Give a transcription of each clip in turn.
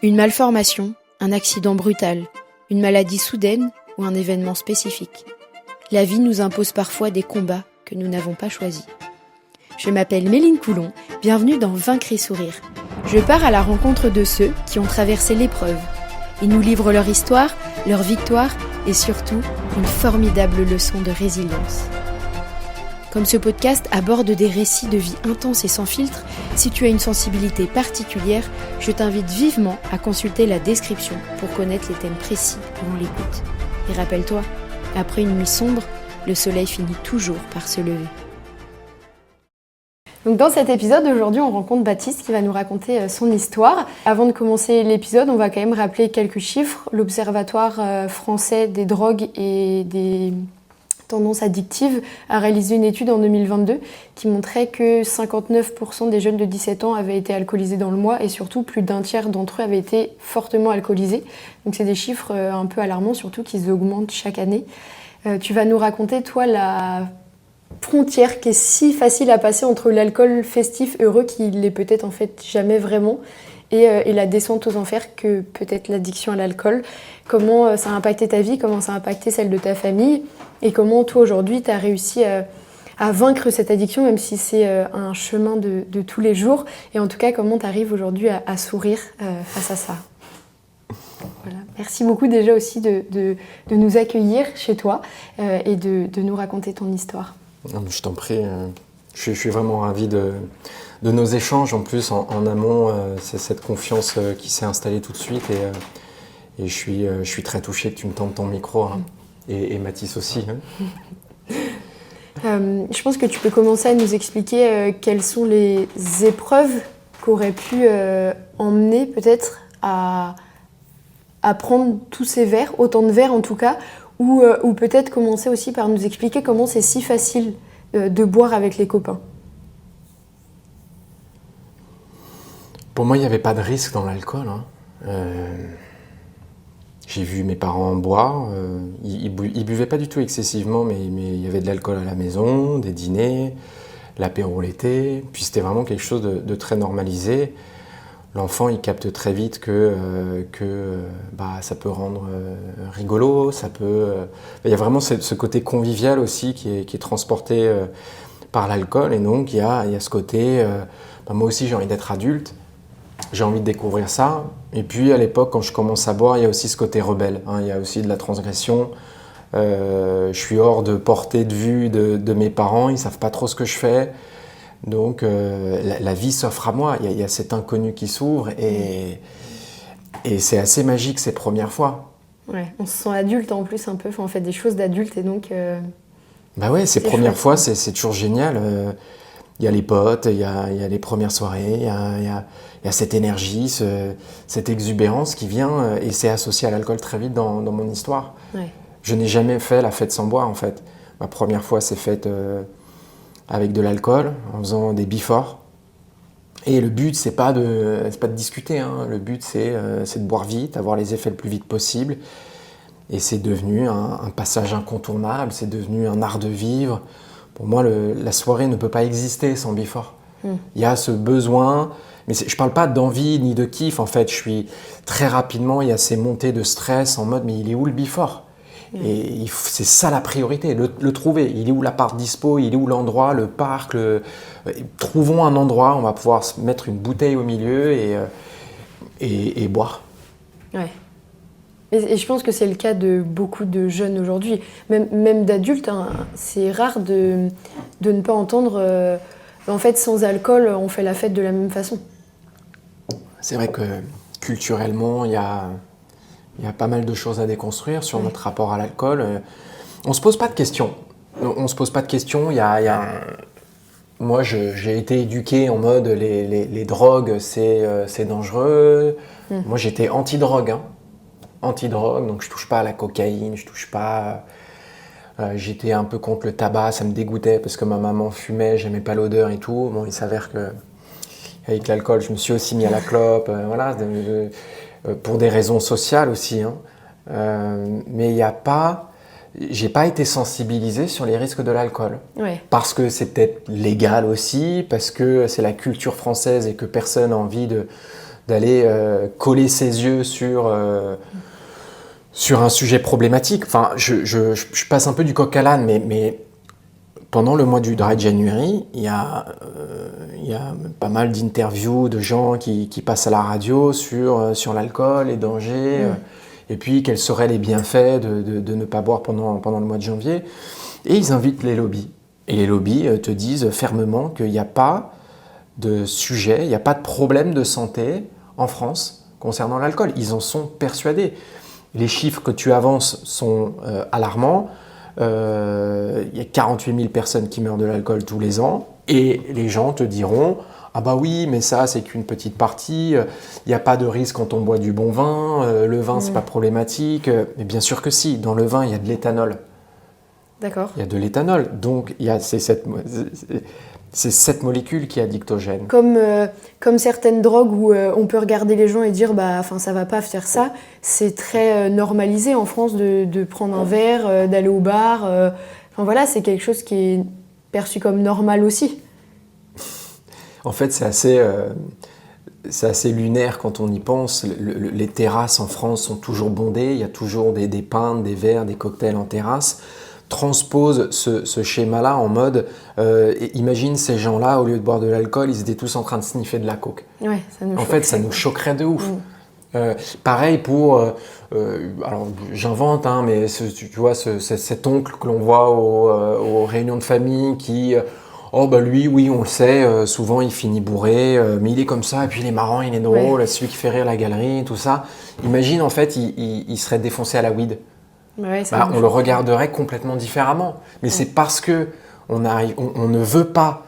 Une malformation, un accident brutal, une maladie soudaine ou un événement spécifique. La vie nous impose parfois des combats que nous n'avons pas choisis. Je m'appelle Méline Coulon, bienvenue dans Vaincre et sourire. Je pars à la rencontre de ceux qui ont traversé l'épreuve. Ils nous livrent leur histoire, leur victoire et surtout une formidable leçon de résilience. Comme ce podcast aborde des récits de vie intenses et sans filtre, si tu as une sensibilité particulière, je t'invite vivement à consulter la description pour connaître les thèmes précis pendant l'écoute. Et rappelle-toi, après une nuit sombre, le soleil finit toujours par se lever. Donc dans cet épisode, aujourd'hui, on rencontre Baptiste qui va nous raconter son histoire. Avant de commencer l'épisode, on va quand même rappeler quelques chiffres. L'Observatoire français des drogues et des tendances addictives a réalisé une étude en 2022 qui montrait que 59% des jeunes de 17 ans avaient été alcoolisés dans le mois et surtout plus d'un tiers d'entre eux avaient été fortement alcoolisés. Donc c'est des chiffres un peu alarmants, surtout qu'ils augmentent chaque année. Tu vas nous raconter, toi, la frontière qui est si facile à passer entre l'alcool festif heureux, qui l'est peut-être en fait jamais vraiment, et la descente aux enfers que peut-être l'addiction à l'alcool. Comment ça a impacté ta vie, comment ça a impacté celle de ta famille, et comment toi aujourd'hui tu as réussi à vaincre cette addiction, même si c'est un chemin de tous les jours, et en tout cas comment tu arrives aujourd'hui à sourire face à ça. Voilà. Merci beaucoup déjà aussi de nous accueillir chez toi et de nous raconter ton histoire. Je t'en prie, je suis vraiment ravi de nos échanges. En plus, en amont, c'est cette confiance qui s'est installée tout de suite et je suis très touché que tu me tendes ton micro, hein. Et Mathis aussi. Hein. Je pense que tu peux commencer à nous expliquer quelles sont les épreuves qu'auraient pu emmener peut-être à prendre tous ces verres, autant de verres en tout cas, ou peut-être commencer aussi par nous expliquer comment c'est si facile de boire avec les copains. Pour moi, il n'y avait pas de risque dans l'alcool. Hein. J'ai vu mes parents boire. Ils buvaient pas du tout excessivement, mais il y avait de l'alcool à la maison, des dîners, l'apéro l'été. Puis c'était vraiment quelque chose de très normalisé. L'enfant, il capte très vite que ça peut rendre rigolo, il y a vraiment ce côté convivial aussi qui est transporté par l'alcool. Et donc, il y a ce côté, moi aussi, j'ai envie d'être adulte, j'ai envie de découvrir ça. Et puis, à l'époque, quand je commence à boire, il y a aussi ce côté rebelle. Hein, il y a aussi de la transgression. Je suis hors de portée de vue de mes parents, ils ne savent pas trop ce que je fais. Donc la vie s'offre à moi, il y a cet inconnu qui s'ouvre et c'est assez magique ces premières fois. Ouais, on se sent adulte en plus un peu, on fait des choses d'adulte et donc... Bah ouais, ces premières fois c'est toujours génial. Il y a les potes, il y a les premières soirées, il y a cette énergie, cette exubérance qui vient et c'est associé à l'alcool très vite dans mon histoire. Ouais. Je n'ai jamais fait la fête sans boire en fait. Ma première fois s'est faite... avec de l'alcool, en faisant des before. Et le but, c'est pas de discuter, hein. Le but, c'est de boire vite, avoir les effets le plus vite possible. Et c'est devenu un passage incontournable, c'est devenu un art de vivre. Pour moi, la soirée ne peut pas exister sans before. Il y a ce besoin, mais je parle pas d'envie ni de kiff, en fait. Très rapidement, il y a ces montées de stress en mode, mais il est où le before ? Et c'est ça la priorité, le trouver. Il est où l'appart dispo, il est où l'endroit, le parc, trouvons un endroit, on va pouvoir se mettre une bouteille au milieu et boire. Ouais. Et je pense que c'est le cas de beaucoup de jeunes aujourd'hui, même d'adultes. Hein, c'est rare de ne pas entendre en fait, sans alcool, on fait la fête de la même façon. C'est vrai que culturellement, il y a pas mal de choses à déconstruire sur notre rapport à l'alcool. On ne se pose pas de questions. Moi, j'ai été éduqué en mode les drogues, c'est dangereux. Moi, j'étais anti-drogue. Hein. Anti-drogue, donc je ne touche pas à la cocaïne, je touche pas... j'étais un peu contre le tabac, ça me dégoûtait parce que ma maman fumait, j'aimais pas l'odeur et tout. Bon, il s'avère qu'avec l'alcool, je me suis aussi mis à la clope. Voilà, pour des raisons sociales aussi, hein. Mais j'ai pas été sensibilisé sur les risques de l'alcool. Ouais. Parce que c'est peut-être légal aussi, parce que c'est la culture française et que personne n'a envie de d'aller coller ses yeux sur un sujet problématique. Enfin, je passe un peu du coq à l'âne, mais pendant le mois du Dry January, il y a pas mal d'interviews de gens qui passent à la radio sur l'alcool, les dangers, et puis quels seraient les bienfaits de ne pas boire pendant le mois de janvier. Et ils invitent les lobbies. Et les lobbies te disent fermement qu'il n'y a pas de sujet, il n'y a pas de problème de santé en France concernant l'alcool. Ils en sont persuadés. Les chiffres que tu avances sont alarmants. Il y a 48 000 personnes qui meurent de l'alcool tous les ans. Et les gens te diront « Ah bah oui, mais ça, c'est qu'une petite partie. Il n'y a pas de risque quand on boit du bon vin. Le vin, c'est pas problématique. » Mais bien sûr que si. Dans le vin, il y a de l'éthanol. D'accord. Il y a de l'éthanol. Donc, c'est cette molécule qui est addictogène. Comme certaines drogues où on peut regarder les gens et dire ça va pas faire ça, c'est très normalisé en France de prendre un verre, d'aller au bar. Voilà, c'est quelque chose qui est perçu comme normal aussi. En fait, c'est assez lunaire quand on y pense. Les terrasses en France sont toujours bondées. Il y a toujours des pintes, des verres, des cocktails en terrasse. Transpose ce schéma-là en mode imagine ces gens-là, au lieu de boire de l'alcool, ils étaient tous en train de sniffer de la coke. Ouais, Ça nous choquerait de ouf. Pareil pour, alors j'invente, mais tu vois, cet oncle que l'on voit aux réunions de famille qui, lui, oui, on le sait, souvent il finit bourré, mais il est comme ça, et puis il est marrant, il est drôle, c'est celui qui fait rire la galerie, tout ça. Imagine, en fait, il serait défoncé à la weed. Ouais, on le regarderait complètement différemment. Mais c'est parce que on ne veut pas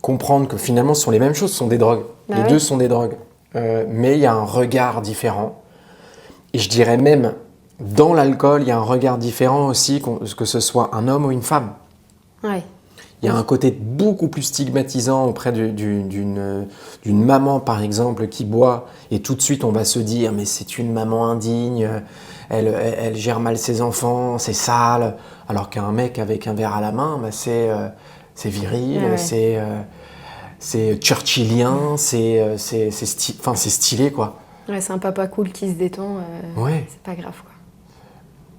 comprendre que finalement ce sont les mêmes choses, ce sont des drogues. Les deux sont des drogues. Mais il y a un regard différent. Et je dirais même, dans l'alcool, il y a un regard différent aussi, que ce soit un homme ou une femme. Ouais. Il y a un côté beaucoup plus stigmatisant auprès d'une maman, par exemple, qui boit. Et tout de suite, on va se dire, mais c'est une maman indigne. Elle gère mal ses enfants, c'est sale. Alors qu'un mec avec un verre à la main, c'est viril, c'est churchillien, c'est stylé, quoi. Ouais, c'est un papa cool qui se détend, c'est pas grave, quoi.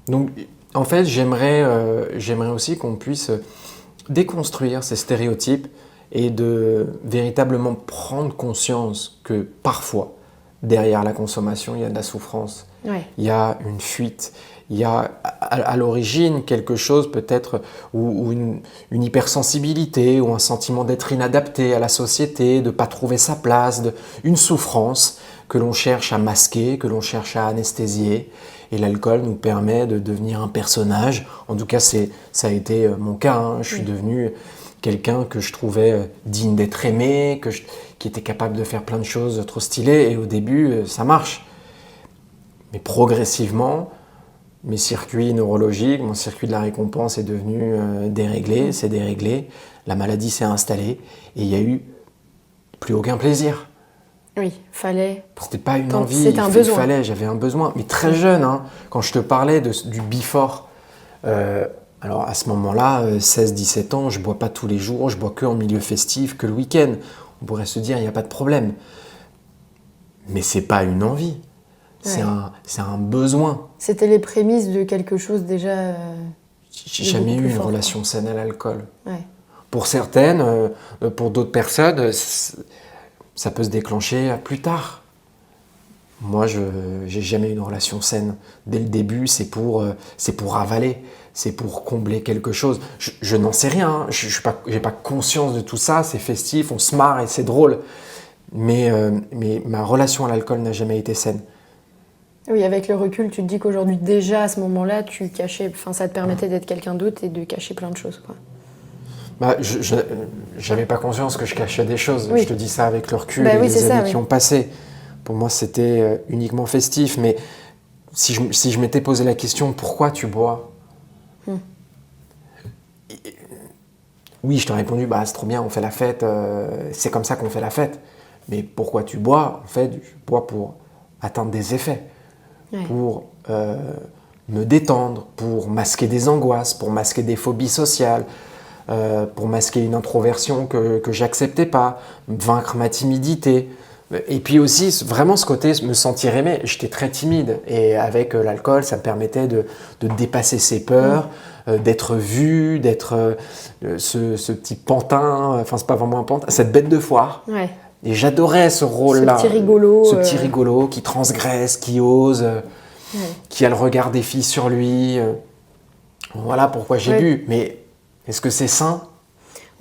Donc, en fait, j'aimerais aussi qu'on puisse déconstruire ces stéréotypes et de véritablement prendre conscience que parfois, derrière la consommation, il y a de la souffrance. Ouais. Il y a une fuite, il y a à l'origine quelque chose peut-être ou une hypersensibilité ou un sentiment d'être inadapté à la société, de ne pas trouver sa place, une souffrance que l'on cherche à masquer, que l'on cherche à anesthésier. Et l'alcool nous permet de devenir un personnage. En tout cas, ça a été mon cas. Je suis devenu quelqu'un que je trouvais digne d'être aimé, qui était capable de faire plein de choses trop stylées. Et au début, ça marche. Mais progressivement, mes circuits neurologiques, mon circuit de la récompense est devenu déréglé, c'est déréglé, la maladie s'est installée et il n'y a eu plus aucun plaisir. Oui, fallait. C'était pas une envie, j'avais un besoin. Mais très jeune, quand je te parlais du before, alors à ce moment-là, 16-17 ans, je bois pas tous les jours, je bois que en milieu festif, que le week-end. On pourrait se dire, il n'y a pas de problème. Mais c'est pas une envie. C'est un besoin. C'était les prémices de quelque chose déjà. J'ai jamais eu une relation saine à l'alcool. Ouais. Pour certaines, pour d'autres personnes, ça peut se déclencher plus tard. Moi, j'ai jamais eu une relation saine. Dès le début, c'est pour avaler, c'est pour combler quelque chose. Je n'en sais rien. J'ai pas conscience de tout ça. C'est festif, on se marre et c'est drôle. Mais ma relation à l'alcool n'a jamais été saine. Oui, avec le recul, tu te dis qu'aujourd'hui, déjà à ce moment-là, ça te permettait d'être quelqu'un d'autre et de cacher plein de choses, quoi. Je n'avais pas conscience que je cachais des choses. Oui. Je te dis ça avec le recul et les années qui ont passé. Pour moi, c'était uniquement festif. Mais si je m'étais posé la question, pourquoi tu bois ? Oui, je t'ai répondu, c'est trop bien, on fait la fête, c'est comme ça qu'on fait la fête. Mais pourquoi tu bois ? En fait, je bois pour atteindre des effets. Pour me détendre, pour masquer des angoisses, pour masquer des phobies sociales, pour masquer une introversion que j'acceptais pas, vaincre ma timidité, Et puis aussi, vraiment ce côté, me sentir aimé. J'étais très timide et avec l'alcool, ça me permettait de dépasser ses peurs, d'être vu, d'être ce petit pantin, enfin c'est pas vraiment un pantin, cette bête de foire. Ouais. Et j'adorais ce rôle-là. Ce petit rigolo. Ce petit rigolo qui transgresse, qui ose, qui a le regard des filles sur lui. Voilà pourquoi j'ai bu. Mais est-ce que c'est sain ?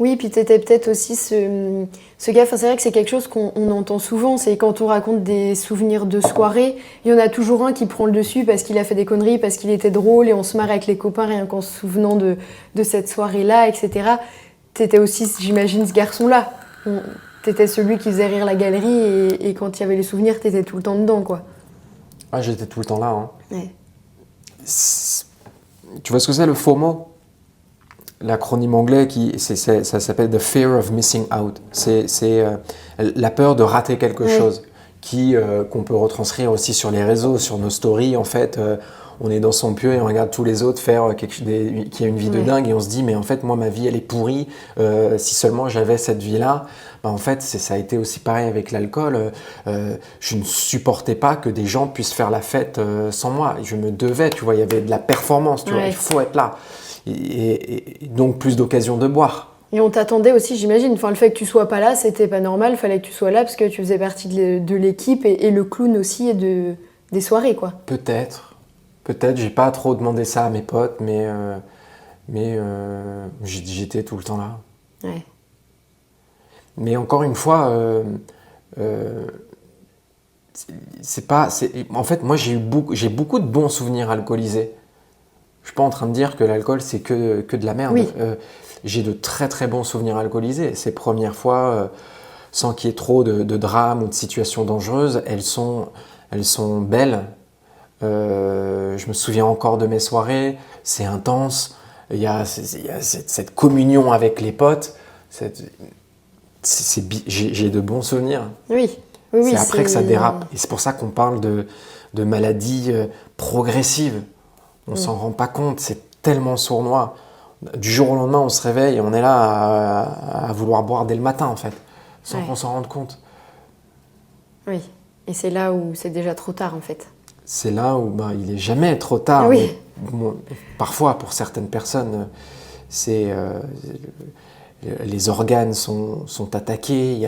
Oui, puis tu étais peut-être aussi ce gars, enfin, c'est vrai que c'est quelque chose qu'on entend souvent, c'est quand on raconte des souvenirs de soirée, il y en a toujours un qui prend le dessus parce qu'il a fait des conneries, parce qu'il était drôle et on se marre avec les copains rien qu'en se souvenant de cette soirée-là, etc. T'étais aussi, j'imagine, ce garçon-là. T'étais celui qui faisait rire la galerie et quand il y avait les souvenirs, t'étais tout le temps dedans, quoi. Ah, j'étais tout le temps là. Hein. Ouais. Tu vois ce que c'est le FOMO ? L'acronyme anglais, ça s'appelle The Fear of Missing Out. C'est la peur de rater quelque chose qu'on peut retranscrire aussi sur les réseaux, sur nos stories. En fait, on est dans son pieu et on regarde tous les autres faire qui a une vie de dingue et on se dit mais en fait moi ma vie elle est pourrie. Si seulement j'avais cette vie-là. En fait, ça a été aussi pareil avec l'alcool. Je ne supportais pas que des gens puissent faire la fête sans moi. Je me devais, tu vois, il y avait de la performance, tu vois, il faut être là. Et donc plus d'occasions de boire. Et on t'attendait aussi, j'imagine. Enfin, le fait que tu sois pas là, c'était pas normal. Il fallait que tu sois là parce que tu faisais partie de l'équipe et le clown aussi et des soirées, quoi. Peut-être, j'ai pas trop demandé ça à mes potes, mais j'étais tout le temps là. Ouais. Mais encore une fois, en fait, moi j'ai beaucoup de bons souvenirs alcoolisés. Je suis pas en train de dire que l'alcool c'est que de la merde. Oui. J'ai de très très bons souvenirs alcoolisés. Ces premières fois, sans qu'il y ait trop de drames ou de situations dangereuses, elles sont belles. Je me souviens encore de mes soirées. C'est intense. Il y a cette communion avec les potes. J'ai de bons souvenirs. Oui. C'est après que ça dérape. Et c'est pour ça qu'on parle de maladies progressives. On s'en rend pas compte, c'est tellement sournois. Du jour au lendemain, on se réveille et on est là à vouloir boire dès le matin, en fait, sans qu'on s'en rende compte. Oui, et c'est là où c'est déjà trop tard, en fait. C'est là où il est jamais trop tard. Oui. Mais, parfois, pour certaines personnes, les organes sont attaqués. Il y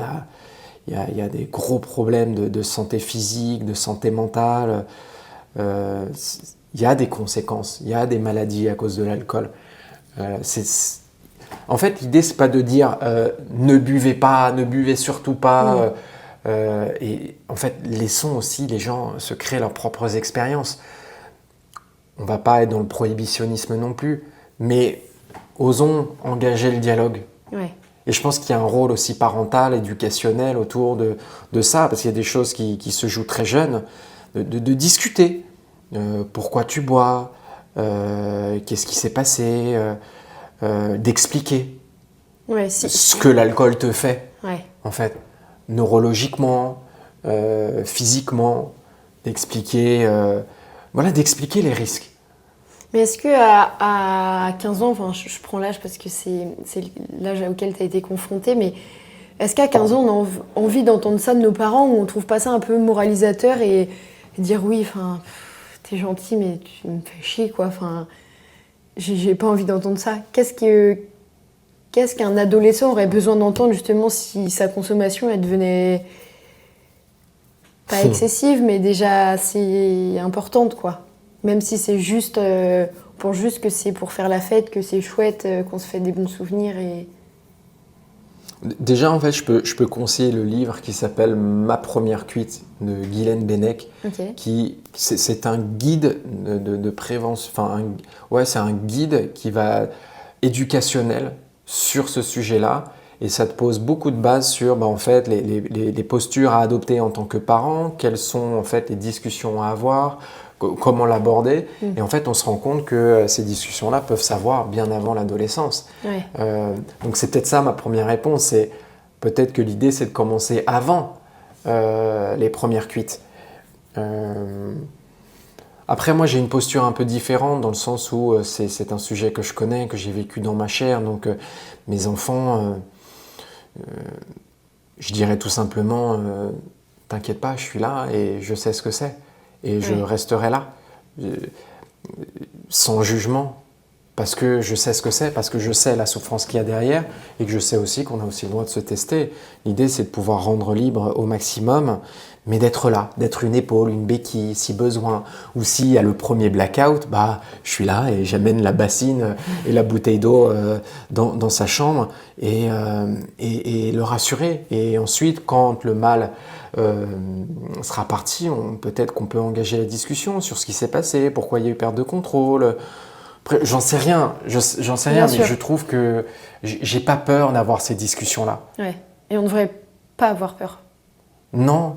a des gros problèmes de santé physique, de santé mentale. Il y a des conséquences, il y a des maladies à cause de l'alcool. En fait, l'idée, c'est pas de dire ne buvez pas, ne buvez surtout pas. Et en fait, laissons aussi les gens se créer leurs propres expériences. On va pas être dans le prohibitionnisme non plus, mais osons engager le dialogue. Ouais. Et je pense qu'il y a un rôle aussi parental, éducationnel autour de ça, parce qu'il y a des choses qui se jouent très jeunes, de discuter. Pourquoi tu bois, qu'est-ce qui s'est passé, d'expliquer ce que l'alcool te fait, en fait, neurologiquement, physiquement, d'expliquer les risques. Mais est-ce que à 15 ans, enfin je prends l'âge parce que c'est l'âge auquel tu as été confronté, mais est-ce qu'à 15 ans on a envie d'entendre ça de nos parents ou on trouve pas ça un peu moralisateur et dire oui, enfin t'es gentil mais tu me fais chier quoi, enfin j'ai pas envie d'entendre ça. Qu'est-ce qu'un adolescent aurait besoin d'entendre justement si sa consommation elle devenait pas excessive mais déjà assez importante quoi. Même si c'est juste pour juste que c'est pour faire la fête, que c'est chouette, qu'on se fait des bons souvenirs et... Déjà, en fait, je peux conseiller le livre qui s'appelle Ma première cuite de Guylaine Bennec, c'est un guide de prévention. C'est un guide qui va éducationnel sur ce sujet-là, et ça te pose beaucoup de bases sur, en fait, les postures à adopter en tant que parent, quelles sont en fait les discussions à avoir, comment l'aborder. Et en fait, on se rend compte que ces discussions-là peuvent s'avoir bien avant l'adolescence. Ouais. Donc c'est peut-être ça ma première réponse. C'est peut-être que l'idée, c'est de commencer avant les premières cuites. Après, moi, j'ai une posture un peu différente dans le sens où c'est un sujet que je connais, que j'ai vécu dans ma chair. Donc mes enfants, je dirais tout simplement, t'inquiète pas, je suis là et je sais ce que c'est. Et je resterai là, sans jugement, parce que je sais ce que c'est, parce que je sais la souffrance qu'il y a derrière et que je sais aussi qu'on a aussi le droit de se tester. L'idée, c'est de pouvoir rendre libre au maximum, mais d'être là, d'être une épaule, une béquille, si besoin. Ou s'il y a le premier blackout, je suis là et j'amène la bassine et la bouteille d'eau dans sa chambre et le rassurer. Et ensuite, quand le mal sera parti, peut-être qu'on peut engager la discussion sur ce qui s'est passé, pourquoi il y a eu perte de contrôle. Après, j'en sais rien, mais je trouve que j'ai pas peur d'avoir ces discussions-là. Ouais. Et on ne devrait pas avoir peur. Non.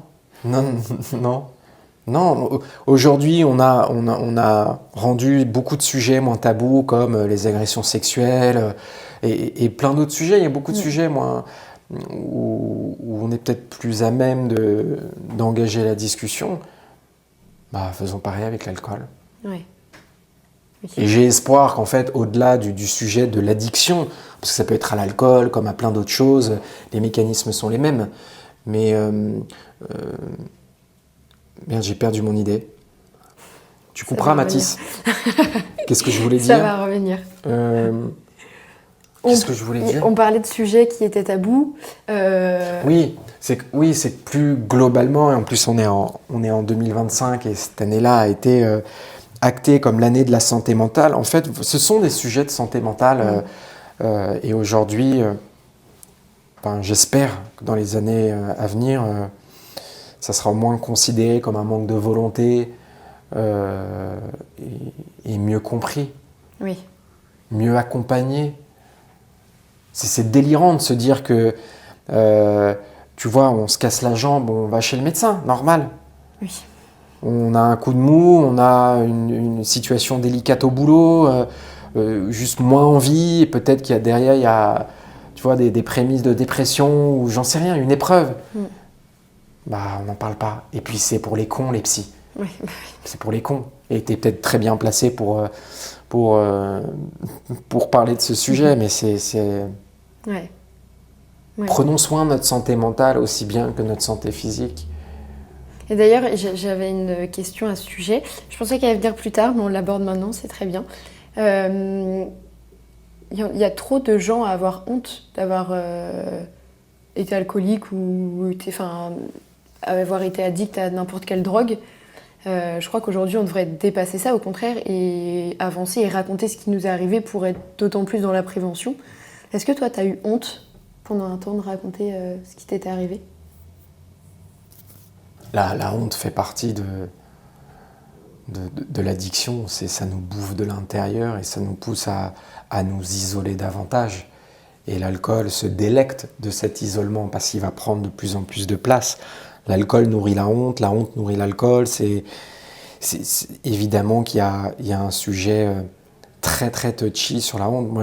Aujourd'hui, on a rendu beaucoup de sujets moins tabous, comme les agressions sexuelles et plein d'autres sujets. Il y a beaucoup de sujets, où on est peut-être plus à même d'engager la discussion. Faisons pareil avec l'alcool. Ouais. Okay. Et j'ai espoir qu'en fait, au-delà du sujet de l'addiction, parce que ça peut être à l'alcool comme à plein d'autres choses, les mécanismes sont les mêmes. Mais merde, j'ai perdu mon idée. Tu couperas, Mathis. Qu'est-ce que je voulais dire ? Ça va revenir. Qu'est-ce que je voulais dire ? On parlait de sujets qui étaient tabous. Oui, c'est plus globalement, et en plus on est en 2025 et cette année-là a été actée comme l'année de la santé mentale. En fait, ce sont des sujets de santé mentale et aujourd'hui, j'espère que dans les années à venir, ça sera au moins considéré comme un manque de volonté et mieux compris, mieux accompagné. C'est délirant de se dire que, tu vois, on se casse la jambe, on va chez le médecin, normal. Oui. On a un coup de mou, on a une situation délicate au boulot, juste moins envie, et peut-être qu'il y a derrière, il y a, tu vois, des prémices de dépression, ou j'en sais rien, une épreuve. On n'en parle pas. Et puis c'est pour les cons, les psys. Oui. C'est pour les cons. Et tu es peut-être très bien placé pour parler de ce sujet, mais c'est... Ouais. Prenons soin de notre santé mentale aussi bien que notre santé physique. Et d'ailleurs, j'avais une question à ce sujet. Je pensais qu'elle allait venir plus tard, mais on l'aborde maintenant, c'est très bien. Il y a trop de gens à avoir honte d'avoir été alcoolique ou avoir été addict à n'importe quelle drogue. Je crois qu'aujourd'hui, on devrait dépasser ça, au contraire, et avancer et raconter ce qui nous est arrivé pour être d'autant plus dans la prévention. Est-ce que toi, tu as eu honte pendant un temps de raconter ce qui t'était arrivé ? La honte fait partie de l'addiction. Ça nous bouffe de l'intérieur et ça nous pousse à nous isoler davantage. Et l'alcool se délecte de cet isolement parce qu'il va prendre de plus en plus de place. L'alcool nourrit la honte nourrit l'alcool. C'est évidemment qu'il y a un sujet très très touchy sur la honte. Moi,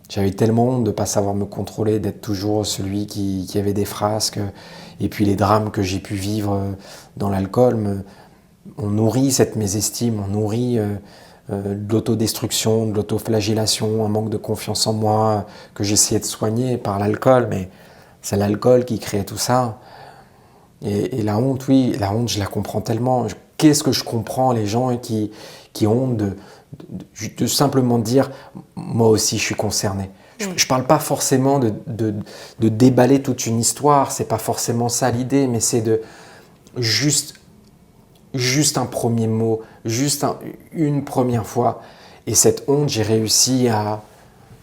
j'avais tellement honte de ne pas savoir me contrôler, d'être toujours celui qui avait des frasques. Et puis les drames que j'ai pu vivre dans l'alcool, on nourrit cette mésestime, on nourrit de l'autodestruction, de l'autoflagellation, un manque de confiance en moi que j'essayais de soigner par l'alcool. Mais c'est l'alcool qui crée tout ça. Et la honte, oui, je la comprends tellement. Qu'est-ce que je comprends les gens qui ont honte de simplement dire « moi aussi je suis concerné ». Je ne parle pas forcément de déballer toute une histoire, c'est pas forcément ça l'idée, mais c'est de juste un premier mot, juste une première fois. Et cette honte, j'ai réussi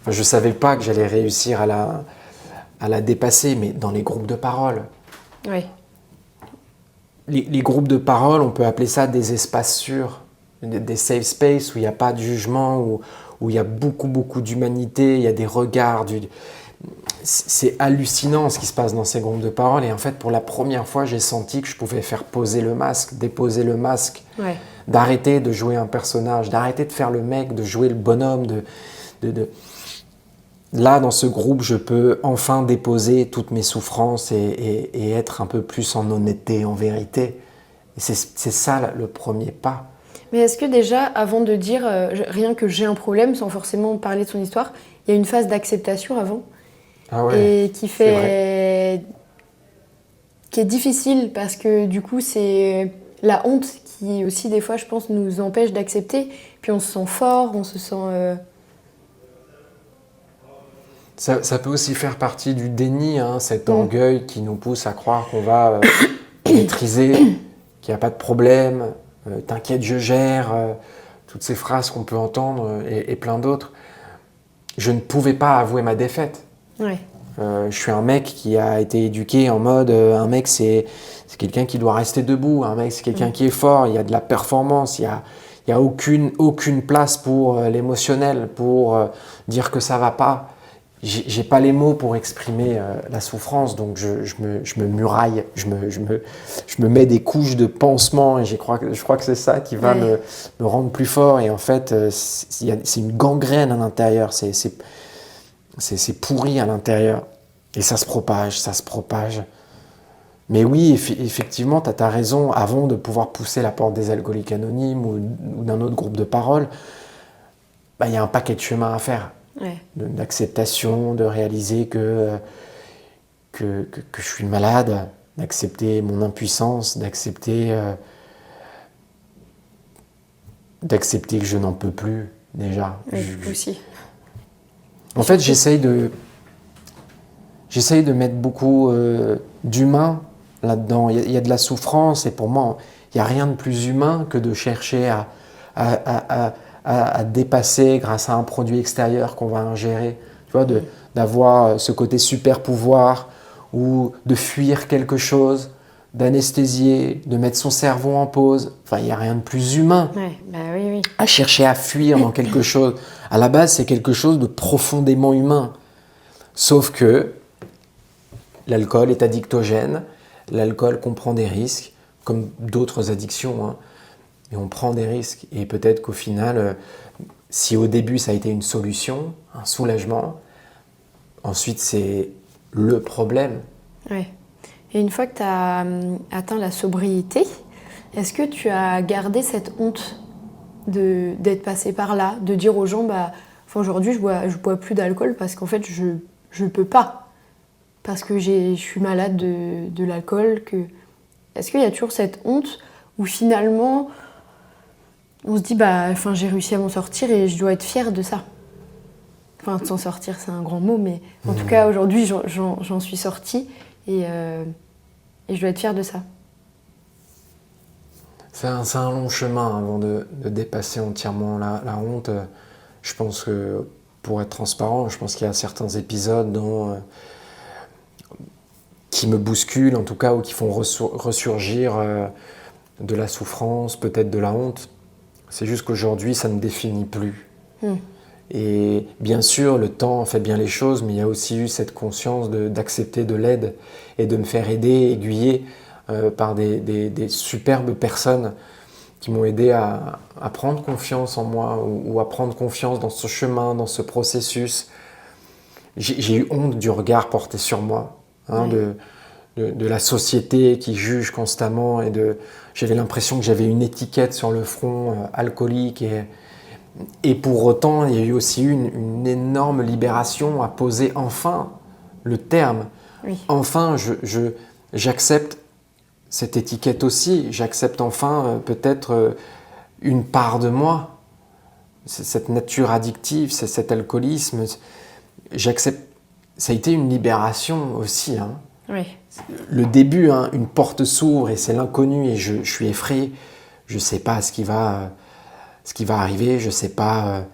je ne savais pas que j'allais réussir à la dépasser, mais dans les groupes de parole. Oui. Les groupes de parole, on peut appeler ça des espaces sûrs, des safe spaces où il n'y a pas de jugement, où il y a beaucoup d'humanité, il y a des regards. C'est hallucinant ce qui se passe dans ces groupes de parole. Et en fait, pour la première fois, j'ai senti que je pouvais faire poser le masque, déposer le masque, d'arrêter de jouer un personnage, d'arrêter de faire le mec, de jouer le bonhomme. Là, dans ce groupe, je peux enfin déposer toutes mes souffrances et être un peu plus en honnêteté, en vérité. Et c'est ça le premier pas. Mais est-ce que déjà, avant de dire rien que j'ai un problème, sans forcément parler de son histoire, il y a une phase d'acceptation avant ? Ah ouais, et qui qui est difficile parce que du coup, c'est la honte qui aussi, des fois, je pense, nous empêche d'accepter. Puis on se sent fort, on se sent... Ça peut aussi faire partie du déni, hein, cet orgueil qui nous pousse à croire qu'on va maîtriser, qu'il n'y a pas de problème, t'inquiète, je gère, toutes ces phrases qu'on peut entendre et plein d'autres. Je ne pouvais pas avouer ma défaite. Ouais. Je suis un mec qui a été éduqué en mode un mec c'est quelqu'un qui doit rester debout, un mec c'est quelqu'un qui est fort, il y a de la performance, il y a aucune place pour l'émotionnel, pour dire que ça va pas. J'ai pas les mots pour exprimer la souffrance, donc je me muraille, je me mets des couches de pansement et je crois que c'est ça qui va me rendre plus fort. Et en fait, c'est une gangrène à l'intérieur, c'est pourri à l'intérieur. Et ça se propage. Mais oui, effectivement, tu as raison, avant de pouvoir pousser la porte des Alcooliques Anonymes ou d'un autre groupe de parole, il y a un paquet de chemin à faire. Ouais. D'acceptation, de réaliser que je suis malade, d'accepter mon impuissance, d'accepter que je n'en peux plus déjà. Oui, aussi. En fait, j'essaye de mettre beaucoup d'humain là-dedans. Il y a de la souffrance et pour moi, il n'y a rien de plus humain que de chercher à dépasser grâce à un produit extérieur qu'on va ingérer. Tu vois, d'avoir ce côté super pouvoir ou de fuir quelque chose, d'anesthésier, de mettre son cerveau en pause. Enfin, il n'y a rien de plus humain oui. à chercher à fuir dans quelque chose. À la base, c'est quelque chose de profondément humain. Sauf que l'alcool est addictogène, l'alcool comprend des risques, comme d'autres addictions, hein. Et on prend des risques. Et peut-être qu'au final, si au début ça a été une solution, un soulagement, ensuite c'est le problème. Ouais. Et une fois que tu as atteint la sobriété, est-ce que tu as gardé cette honte d'être passé par là, de dire aux gens, aujourd'hui je bois plus d'alcool parce qu'en fait je peux pas, parce que je suis malade de l'alcool. Est-ce qu'il y a toujours cette honte où finalement on se dit j'ai réussi à m'en sortir et je dois être fière de ça. Enfin, s'en sortir, c'est un grand mot, mais en tout cas aujourd'hui j'en suis sortie et je dois être fière de ça. C'est un long chemin avant de dépasser entièrement la honte. Je pense que, pour être transparent, je pense qu'il y a certains épisodes qui me bousculent, en tout cas, ou qui font ressurgir de la souffrance, peut-être de la honte. C'est juste qu'aujourd'hui, ça ne définit plus. Et bien sûr, le temps fait bien les choses, mais il y a aussi eu cette conscience d'accepter de l'aide et de me faire aider, aiguiller par des superbes personnes qui m'ont aidé à prendre confiance en moi ou à prendre confiance dans ce chemin, dans ce processus. J'ai eu honte du regard porté sur moi, de la société qui juge constamment j'avais l'impression que j'avais une étiquette sur le front, alcoolique et pour autant il y a eu aussi une énorme libération à poser enfin le terme. Oui. Enfin j'accepte cette étiquette aussi, j'accepte enfin peut-être une part de moi, cette nature addictive, cet alcoolisme, j'accepte. Ça a été une libération aussi, hein. Oui. Le début, une porte s'ouvre et c'est l'inconnu et je suis effrayé. Je ne sais pas ce qui va arriver, je ne sais pas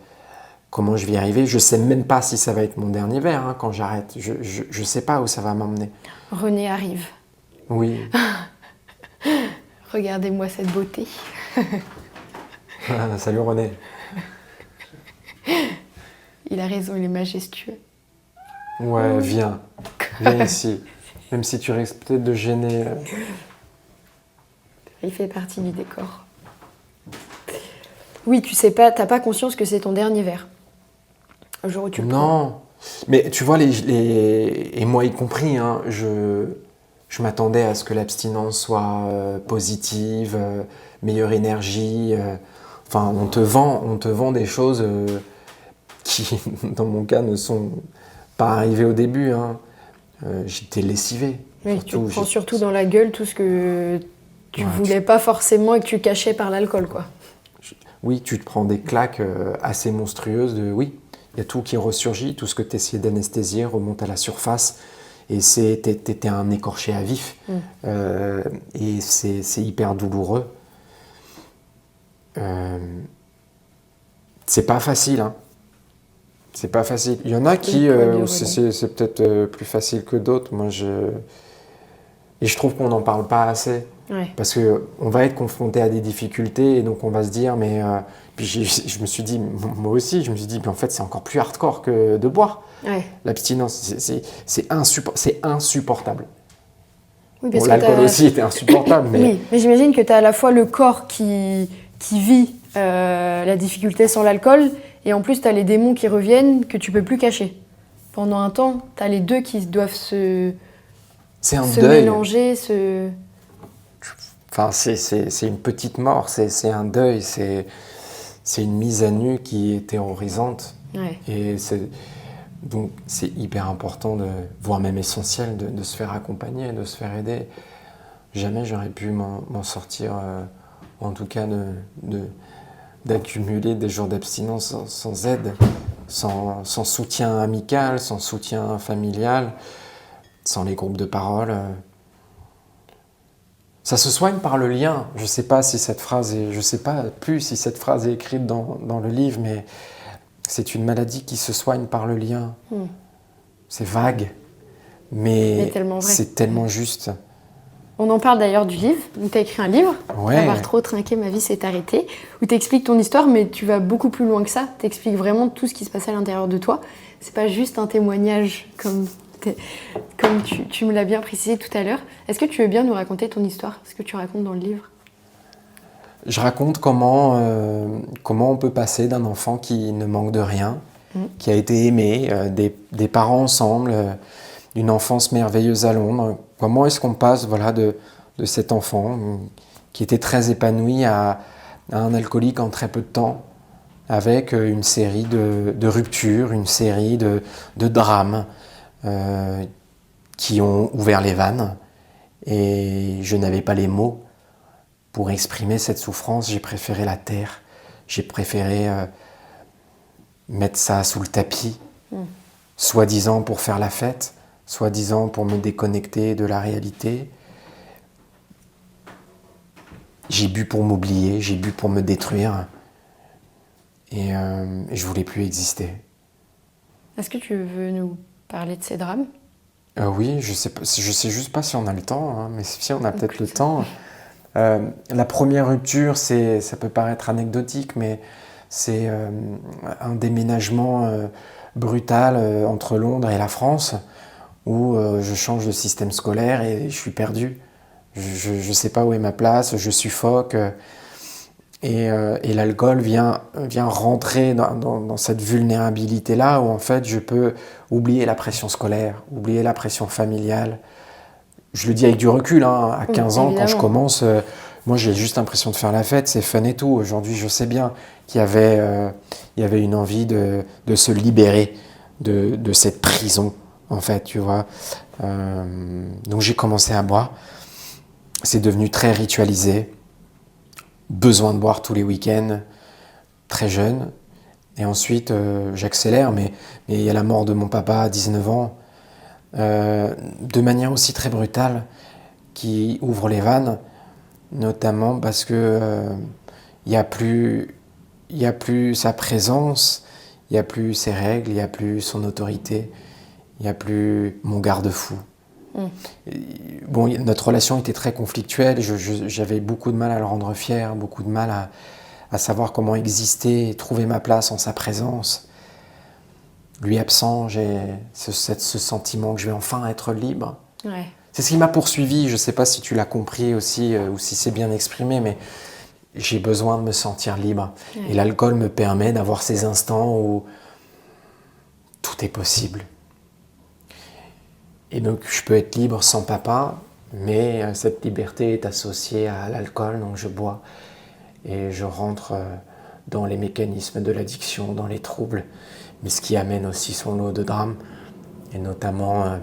comment je vais y arriver. Je ne sais même pas si ça va être mon dernier verre quand j'arrête. Je ne sais pas où ça va m'emmener. René arrive. Oui. Regardez-moi cette beauté. Salut René. Il a raison, il est majestueux. Ouais, viens ici. Même si tu risques peut-être de gêner. Il fait partie du décor. Oui, tu sais pas, t'as pas conscience que c'est ton dernier verre. Le jour où tu le prends. Non, mais tu vois, et moi y compris, je m'attendais à ce que l'abstinence soit positive, meilleure énergie. Enfin, on te vend des choses qui, dans mon cas, ne sont pas arrivées au début. j'étais lessivé. Oui, tu te prends surtout dans la gueule tout ce que tu voulais pas forcément et que tu cachais par l'alcool, quoi. Oui, tu te prends des claques assez monstrueuses il y a tout qui ressurgit, tout ce que tu essayais d'anesthésier remonte à la surface et t'étais un écorché à vif. Et c'est hyper douloureux. C'est pas facile, hein. C'est pas facile. Il y en a qui, c'est peut-être plus facile que d'autres. Et je trouve qu'on n'en parle pas assez. Ouais. Parce qu'on va être confronté à des difficultés et donc on va se dire, mais... puis je me suis dit, moi aussi, je me suis dit, mais en fait, c'est encore plus hardcore que de boire. Ouais. L'abstinence, c'est insupportable. Oui, parce bon, que l'alcool aussi était insupportable, mais... Oui, mais j'imagine que tu as à la fois le corps qui vit la difficulté sans l'alcool, et en plus tu as les démons qui reviennent que tu peux plus cacher. Pendant un temps, tu as les deux qui doivent se mélanger, Enfin, c'est une petite mort, c'est un deuil, c'est une mise à nu qui est terrorisante. Ouais. Et donc c'est hyper important, voire même essentiel, de se faire accompagner, de se faire aider. Jamais j'aurais pu m'en sortir, en tout cas d'accumuler des jours d'abstinence sans aide, sans soutien amical, sans soutien familial, sans les groupes de parole. Ça se soigne par le lien. Je sais pas si cette phrase je sais pas plus si cette phrase est écrite dans le livre, mais c'est une maladie qui se soigne par le lien. C'est vague, mais c'est tellement juste. On en parle d'ailleurs du livre. Tu as écrit un livre, ouais. Avoir trop trinqué, ma vie s'est arrêtée, où tu expliques ton histoire, mais tu vas beaucoup plus loin que ça. Tu expliques vraiment tout ce qui se passe à l'intérieur de toi. C'est pas juste un témoignage comme tu me l'as bien précisé tout à l'heure. Est-ce que tu veux bien nous raconter ton histoire, ce que tu racontes dans le livre ? Je raconte comment on peut passer d'un enfant qui ne manque de rien, qui a été aimé, des parents ensemble, d'une enfance merveilleuse à Londres. Comment est-ce qu'on passe de cet enfant qui était très épanoui à un alcoolique en très peu de temps, avec une série de ruptures, une série de drames qui ont ouvert les vannes. Et je n'avais pas les mots pour exprimer cette souffrance. J'ai préféré la taire. J'ai préféré mettre ça sous le tapis, soi-disant pour faire la fête, soi-disant pour me déconnecter de la réalité. J'ai bu pour m'oublier, j'ai bu pour me détruire. Et je voulais plus exister. Est-ce que tu veux nous parler de ces drames ? Oui, je sais juste pas si on a le temps, hein, mais si on a peut-être le temps. La première rupture, ça peut paraître anecdotique, mais c'est un déménagement brutal entre Londres et la France, où je change de système scolaire et je suis perdu. Je sais pas où est ma place, je suffoque. Et l'alcool vient rentrer dans cette vulnérabilité-là où en fait je peux oublier la pression scolaire, oublier la pression familiale. Je le dis avec du recul, hein, à 15 ans, quand je commence, moi j'ai juste l'impression de faire la fête, c'est fun et tout. Aujourd'hui je sais bien qu'il y avait une envie de se libérer de cette prison, en fait, tu vois. Donc j'ai commencé à boire, c'est devenu très ritualisé. Besoin de boire tous les week-ends, très jeune. Et ensuite, j'accélère, mais il y a la mort de mon papa à 19 ans, de manière aussi très brutale, qui ouvre les vannes, notamment parce que il n'y a plus sa présence, il n'y a plus ses règles, il n'y a plus son autorité, il n'y a plus mon garde-fou. Bon, notre relation était très conflictuelle, j'avais beaucoup de mal à le rendre fier, beaucoup de mal à savoir comment exister, trouver ma place en sa présence. Lui absent, j'ai ce sentiment que je vais enfin être libre. Ouais. C'est ce qui m'a poursuivi, je ne sais pas si tu l'as compris aussi, ou si c'est bien exprimé, mais j'ai besoin de me sentir libre. Ouais. Et l'alcool me permet d'avoir ces instants où tout est possible. Et donc, je peux être libre sans papa, mais cette liberté est associée à l'alcool, donc je bois. Et je rentre dans les mécanismes de l'addiction, dans les troubles, mais ce qui amène aussi son lot de drames, et notamment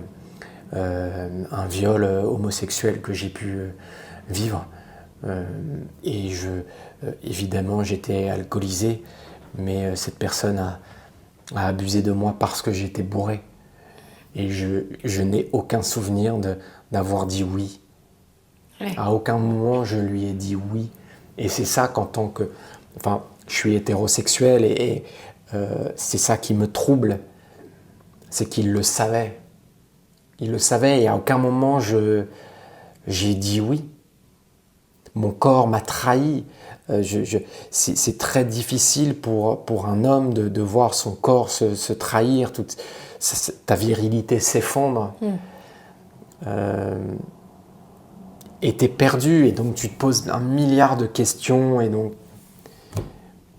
un viol homosexuel que j'ai pu vivre. Et évidemment, j'étais alcoolisé, mais cette personne a abusé de moi parce que j'étais bourré. Et je n'ai aucun souvenir d'avoir dit oui. Ouais. À aucun moment, je lui ai dit oui. Et c'est ça qu'en tant que... Enfin, je suis hétérosexuel et c'est ça qui me trouble. C'est qu'il le savait. Il le savait et à aucun moment, j'ai dit oui. Mon corps m'a trahi. C'est très difficile pour un homme de voir son corps se trahir. Ta virilité s'effondre. Et t'es perdu. Et donc tu te poses 1 milliard de questions. Et donc,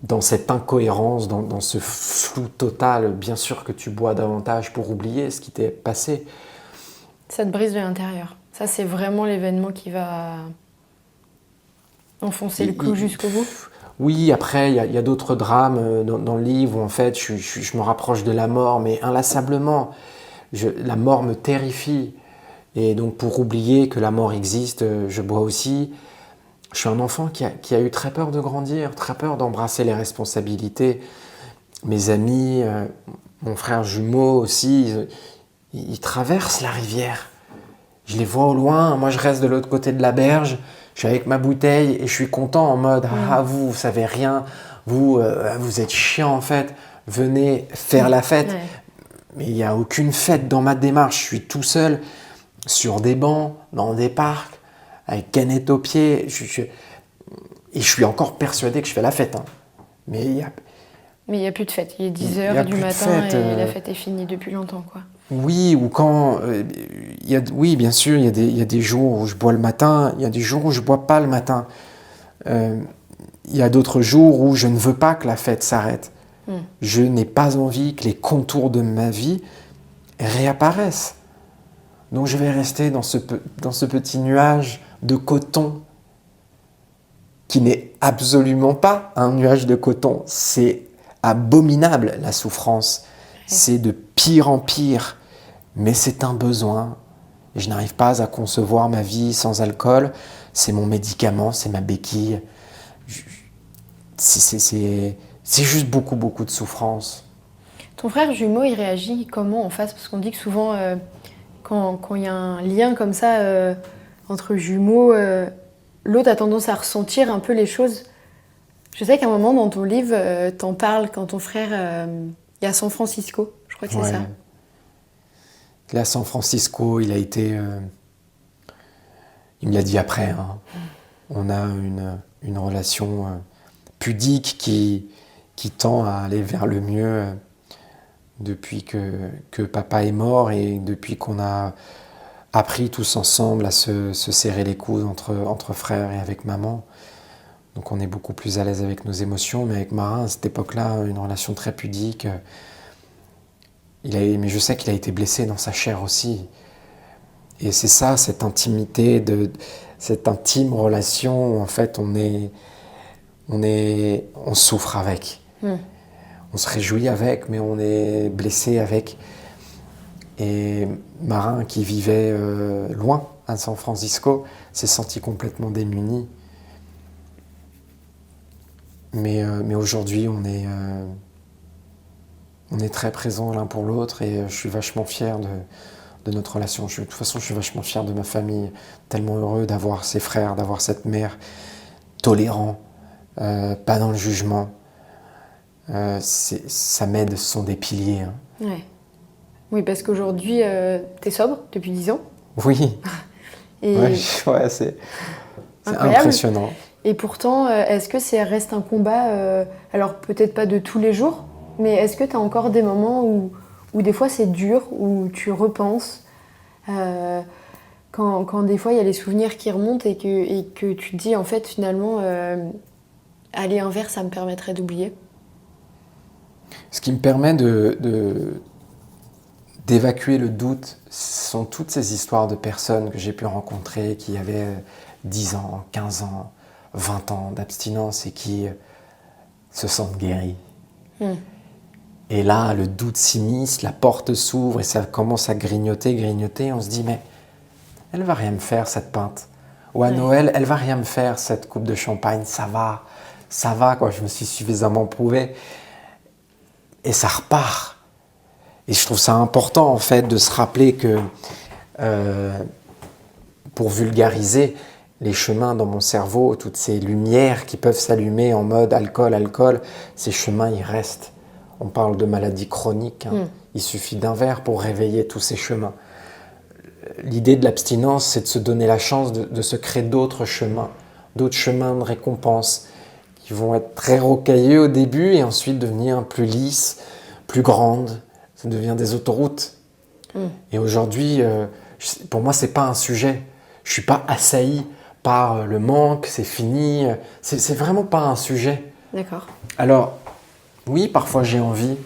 dans cette incohérence, dans ce flou total, bien sûr que tu bois davantage pour oublier ce qui t'est passé. Ça te brise de l'intérieur. Ça, c'est vraiment l'événement qui va enfoncer le clou jusqu'au bout. Oui, après, il y a d'autres drames dans le livre où en fait, je me rapproche de la mort, mais inlassablement. La mort me terrifie. Et donc, pour oublier que la mort existe, je bois aussi. Je suis un enfant qui a eu très peur de grandir, très peur d'embrasser les responsabilités. Mes amis, mon frère jumeau aussi, ils traversent la rivière. Je les vois au loin, moi je reste de l'autre côté de la berge, je suis avec ma bouteille et je suis content en mode « Ah, vous savez rien, vous êtes chiant en fait, venez faire la fête. Ouais. » Mais il n'y a aucune fête dans ma démarche, je suis tout seul sur des bancs, dans des parcs, avec canette aux pieds. Et je suis encore persuadé que je fais la fête. Hein. Mais il n'y a plus de fête, il est 10h du matin et la fête est finie depuis longtemps, quoi. Oui, ou quand... oui, bien sûr, il y a des jours où je bois le matin, il y a des jours où je ne bois pas le matin. Il y a d'autres jours où je ne veux pas que la fête s'arrête. Je n'ai pas envie que les contours de ma vie réapparaissent. Donc je vais rester dans ce petit nuage de coton qui n'est absolument pas un nuage de coton. C'est abominable, la souffrance. C'est de pire en pire, mais c'est un besoin. Je n'arrive pas à concevoir ma vie sans alcool. C'est mon médicament, c'est ma béquille. C'est juste beaucoup, beaucoup de souffrance. Ton frère jumeau, il réagit comment en face? Parce qu'on dit que souvent, quand il y a un lien comme ça entre jumeaux, l'autre a tendance à ressentir un peu les choses. Je sais qu'à un moment dans ton livre, t'en parles quand ton frère est à San Francisco. Je crois que c'est ça. Là, à San Francisco, il a été... il me l'a dit après. Hein. On a une relation pudique qui tend à aller vers le mieux depuis que papa est mort et depuis qu'on a appris tous ensemble à se serrer les coudes entre frères et avec maman. Donc on est beaucoup plus à l'aise avec nos émotions, mais avec Marin, à cette époque-là, une relation très pudique. Mais je sais qu'il a été blessé dans sa chair aussi. Et c'est ça, cette intimité, cette intime relation où en fait on souffre avec. On se réjouit avec, mais on est blessé avec. Et Marin, qui vivait loin, à San Francisco, s'est senti complètement démuni. Mais aujourd'hui, on est très présents l'un pour l'autre et je suis vachement fier de notre relation. De toute façon, je suis vachement fier de ma famille, tellement heureux d'avoir ces frères, d'avoir cette mère, tolérant, pas dans le jugement. Ça m'aide, ce sont des piliers. Hein. Ouais. Oui, parce qu'aujourd'hui, t'es sobre depuis 10 ans. Oui. Et ouais, c'est impressionnant. Et pourtant, est-ce que ça reste un combat, alors peut-être pas de tous les jours, mais est-ce que tu as encore des moments où des fois c'est dur, où tu repenses, quand des fois il y a les souvenirs qui remontent et que tu te dis en fait finalement, aller un verre ça me permettrait d'oublier? Ce qui me permet d'évacuer le doute, ce sont toutes ces histoires de personnes que j'ai pu rencontrer qui avaient 10 ans, 15 ans, 20 ans d'abstinence et qui se sentent guéris. Et là, le doute s'immisce, la porte s'ouvre et ça commence à grignoter. On se dit, mais elle va rien me faire, cette pinte. Ou à Noël, elle va rien me faire, cette coupe de champagne. Ça va, quoi. Je me suis suffisamment prouvé. Et ça repart. Et je trouve ça important, en fait, de se rappeler que, pour vulgariser, les chemins dans mon cerveau, toutes ces lumières qui peuvent s'allumer en mode alcool, ces chemins, ils restent. On parle de maladies chroniques. Il suffit d'un verre pour réveiller tous ces chemins. L'idée de l'abstinence, c'est de se donner la chance de se créer d'autres chemins de récompense qui vont être très rocailleux au début et ensuite devenir plus lisses, plus grandes. Ça devient des autoroutes. Et aujourd'hui, pour moi, c'est pas un sujet. Je suis pas assailli par le manque, c'est fini. C'est vraiment pas un sujet. D'accord. Alors, oui, parfois j'ai envie.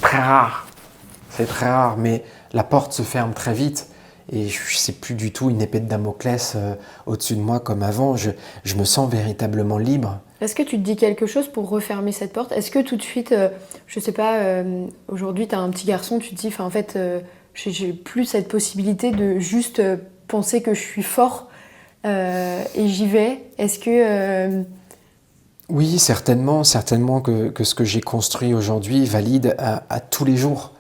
Très rare. C'est très rare, mais la porte se ferme très vite. Et c'est plus du tout une épée de Damoclès au-dessus de moi comme avant. Je me sens véritablement libre. Est-ce que tu te dis quelque chose pour refermer cette porte? Est-ce que tout de suite, je sais pas, aujourd'hui tu as un petit garçon, tu te dis, en fait, j'ai plus cette possibilité de juste penser que je suis fort et j'y vais. Est-ce que... Oui, certainement que ce que j'ai construit aujourd'hui valide à tous les jours.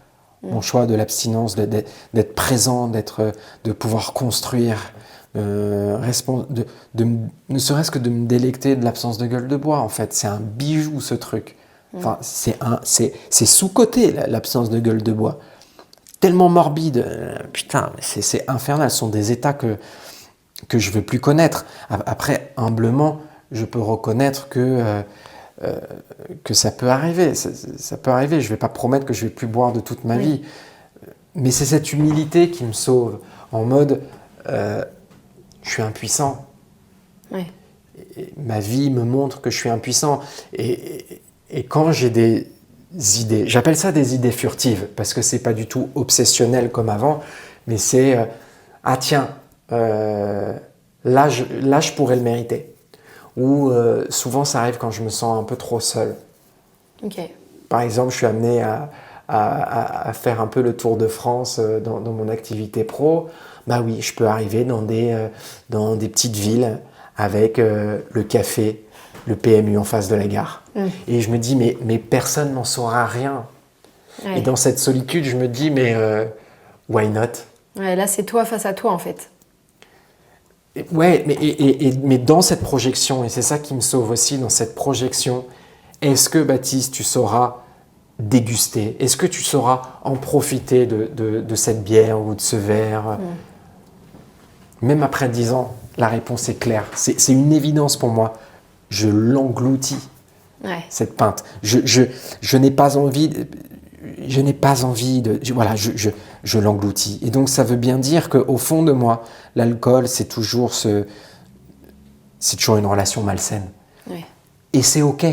Mon choix de l'abstinence, d'être présent, de pouvoir construire, ne serait-ce que de me délecter de l'absence de gueule de bois. En fait, c'est un bijou ce truc. Enfin, c'est sous-coté l'absence de gueule de bois. Tellement morbide, putain, c'est infernal. Ce sont des états que je veux plus connaître. Après, humblement, je peux reconnaître que ça peut arriver. Ça peut arriver. Je ne vais pas promettre que je ne vais plus boire de toute ma vie. Mais c'est cette humilité qui me sauve. En mode, je suis impuissant. Et ma vie me montre que je suis impuissant. Et quand j'ai des idées, j'appelle ça des idées furtives, parce que ce n'est pas du tout obsessionnel comme avant, mais c'est, ah tiens, là je pourrais le mériter. Ou souvent ça arrive quand je me sens un peu trop seul. Par exemple, je suis amené à faire un peu le tour de France dans mon activité pro. Bah oui, je peux arriver dans des petites villes avec le café, le PMU en face de la gare. Et je me dis, mais personne n'en saura rien. Et dans cette solitude, je me dis, mais why not? Là, c'est toi face à toi, en fait. Ouais, mais dans cette projection, et c'est ça qui me sauve aussi, dans cette projection, est-ce que, Baptiste, tu sauras déguster? Est-ce que tu sauras en profiter de cette bière ou de ce verre? Même après 10 ans, la réponse est claire. C'est une évidence pour moi. Je l'engloutis, cette pinte. Je n'ai pas envie... Je l'engloutis. Et donc, ça veut bien dire qu'au fond de moi, l'alcool, c'est toujours une relation malsaine. Et c'est OK.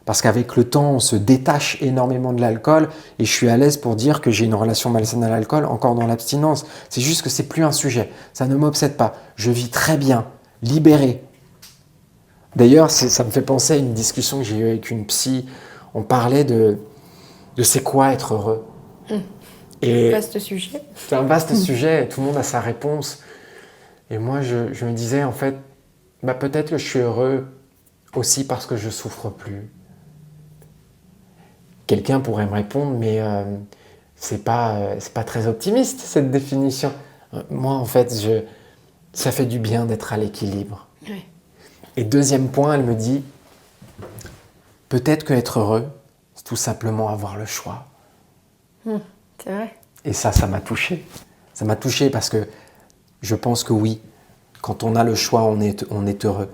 Parce qu'avec le temps, on se détache énormément de l'alcool. Et je suis à l'aise pour dire que j'ai une relation malsaine à l'alcool, encore dans l'abstinence. C'est juste que c'est plus un sujet. Ça ne m'obsède pas. Je vis très bien, libéré. D'ailleurs, ça me fait penser à une discussion que j'ai eue avec une psy. On parlait de c'est quoi être heureux. Et vaste sujet. C'est un vaste sujet, et tout le monde a sa réponse. Et moi, je me disais, en fait, peut-être que je suis heureux aussi parce que je souffre plus. Quelqu'un pourrait me répondre, mais c'est pas très optimiste, cette définition. Moi, en fait, ça fait du bien d'être à l'équilibre. Et deuxième point, elle me dit, peut-être que être heureux, c'est tout simplement avoir le choix. C'est vrai. Et ça m'a touché. Ça m'a touché parce que je pense que oui, quand on a le choix, on est heureux.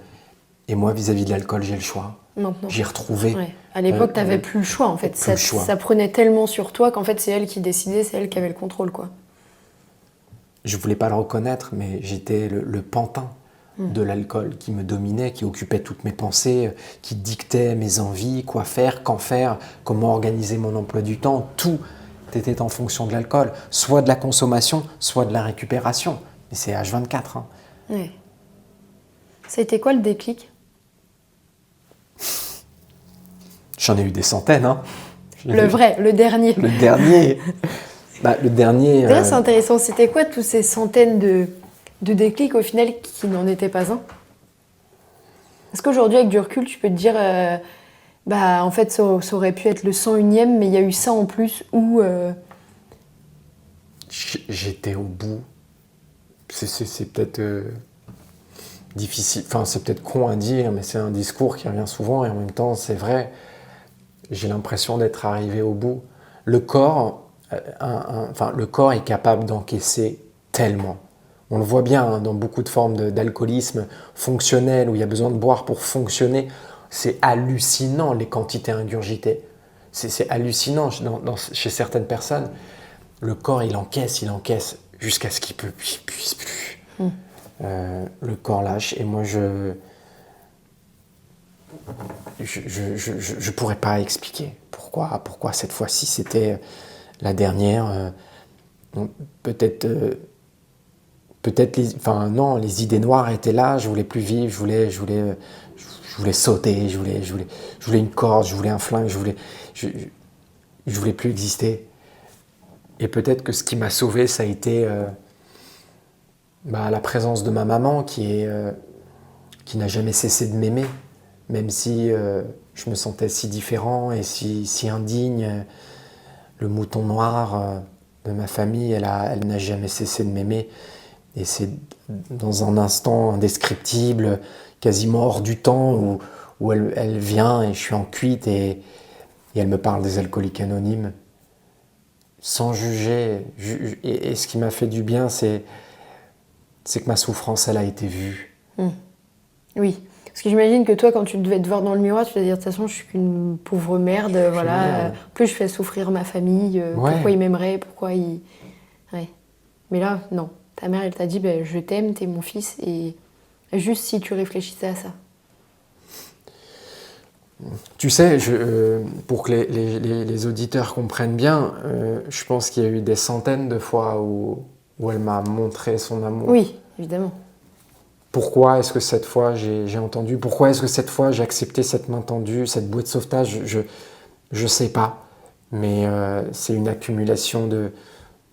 Et moi, vis-à-vis de l'alcool, j'ai le choix. Maintenant. J'ai retrouvé. À l'époque, tu n'avais plus le choix, en fait. Ça prenait tellement sur toi qu'en fait, c'est elle qui décidait, c'est elle qui avait le contrôle, quoi. Je ne voulais pas le reconnaître, mais j'étais le pantin de l'alcool qui me dominait, qui occupait toutes mes pensées, qui dictait mes envies, quoi faire, quand faire, comment organiser mon emploi du temps. Tout était en fonction de l'alcool, soit de la consommation, soit de la récupération. Mais c'est H24. Ça a été quoi le déclic? J'en ai eu des centaines. Le vrai, le dernier. Le dernier. Le dernier. D'ailleurs, c'est intéressant. C'était quoi tous ces centaines de déclics au final qui n'en étaient pas un? Est-ce qu'aujourd'hui, avec du recul, tu peux te dire, en fait, ça aurait pu être le 101e, mais il y a eu ça en plus où... J'étais au bout. C'est peut-être difficile, enfin c'est peut-être con à dire, mais c'est un discours qui revient souvent et en même temps c'est vrai. J'ai l'impression d'être arrivé au bout. Le corps est capable d'encaisser tellement. On le voit bien dans beaucoup de formes d'alcoolisme fonctionnel où il y a besoin de boire pour fonctionner. C'est hallucinant les quantités ingurgitées. C'est hallucinant chez certaines personnes. Le corps, il encaisse jusqu'à ce qu'il puisse plus. Le corps lâche et moi je pourrais pas expliquer pourquoi cette fois-ci c'était la dernière. Peut-être les idées noires étaient là, je voulais plus vivre, je voulais sauter, je voulais une corde, je voulais un flingue, je voulais plus exister. Et peut-être que ce qui m'a sauvé, ça a été la présence de ma maman qui n'a jamais cessé de m'aimer, même si je me sentais si différent et si indigne. Le mouton noir de ma famille, elle n'a jamais cessé de m'aimer. Et c'est dans un instant indescriptible, quasiment hors du temps, où elle vient et je suis en cuite et elle me parle des Alcooliques Anonymes. Sans juger. Et ce qui m'a fait du bien, c'est que ma souffrance, elle a été vue. Oui. Parce que j'imagine que toi, quand tu devais te voir dans le miroir, tu vas dire de toute façon, je suis qu'une pauvre merde. En plus, je fais souffrir ma famille. Pourquoi ils m'aimeraient? Pourquoi ils... Ouais. Mais là, non. Ta mère, elle t'a dit, je t'aime, t'es mon fils. Et juste si tu réfléchissais à ça. Tu sais, pour que les auditeurs comprennent bien, je pense qu'il y a eu des centaines de fois où elle m'a montré son amour. Oui, évidemment. Pourquoi est-ce que cette fois j'ai entendu? Pourquoi est-ce que cette fois j'ai accepté cette main tendue, cette bouée de sauvetage? Je sais pas. Mais c'est une accumulation de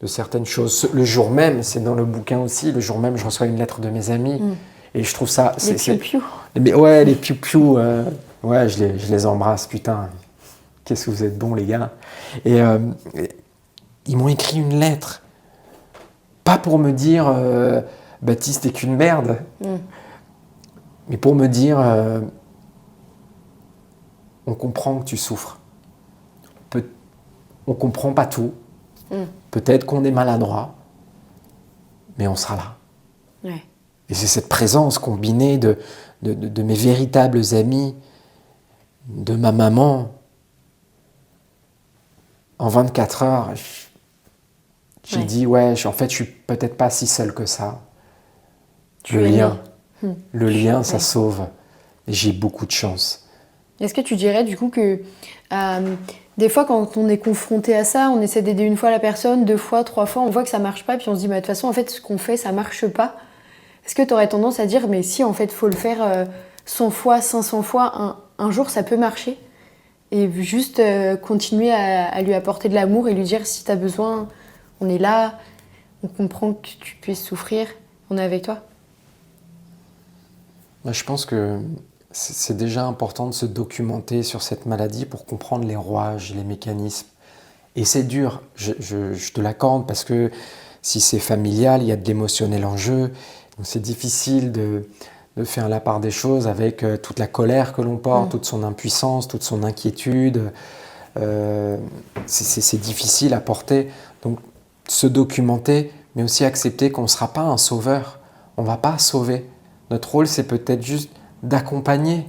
certaines choses. Le jour même, c'est dans le bouquin aussi, le jour même, je reçois une lettre de mes amis. Et je trouve ça... Les piou-piou. Ouais, les piou-piou. Ouais, je les embrasse, putain. Qu'est-ce que vous êtes bons, les gars. Et ils m'ont écrit une lettre. Pas pour me dire Baptiste est qu'une merde, mais pour me dire on comprend que tu souffres. On comprend pas tout. Peut-être qu'on est maladroit, mais on sera là. Ouais. Et c'est cette présence combinée de mes véritables amis, de ma maman. En 24 heures, j'ai dit, en fait, je suis peut-être pas si seul que ça. Le lien, ça sauve. Et j'ai beaucoup de chance. Est-ce que tu dirais, du coup, que des fois, quand on est confronté à ça, on essaie d'aider une fois la personne, 2 fois, 3 fois, on voit que ça marche pas, puis on se dit, de toute façon, en fait, ce qu'on fait, ça marche pas. Est-ce que tu aurais tendance à dire, mais si, en fait, faut le faire 100 fois, 500 fois, un jour, ça peut marcher? Et juste continuer à lui apporter de l'amour et lui dire, si tu as besoin, on est là, on comprend que tu puisses souffrir, on est avec toi. Je pense que c'est déjà important de se documenter sur cette maladie pour comprendre les rouages, les mécanismes. Et c'est dur, je te l'accorde, parce que si c'est familial, il y a de l'émotionnel en jeu. Donc c'est difficile de faire la part des choses avec toute la colère que l'on porte, toute son impuissance, toute son inquiétude. C'est difficile à porter. Donc se documenter, mais aussi accepter qu'on ne sera pas un sauveur. On ne va pas sauver. Notre rôle, c'est peut-être juste d'accompagner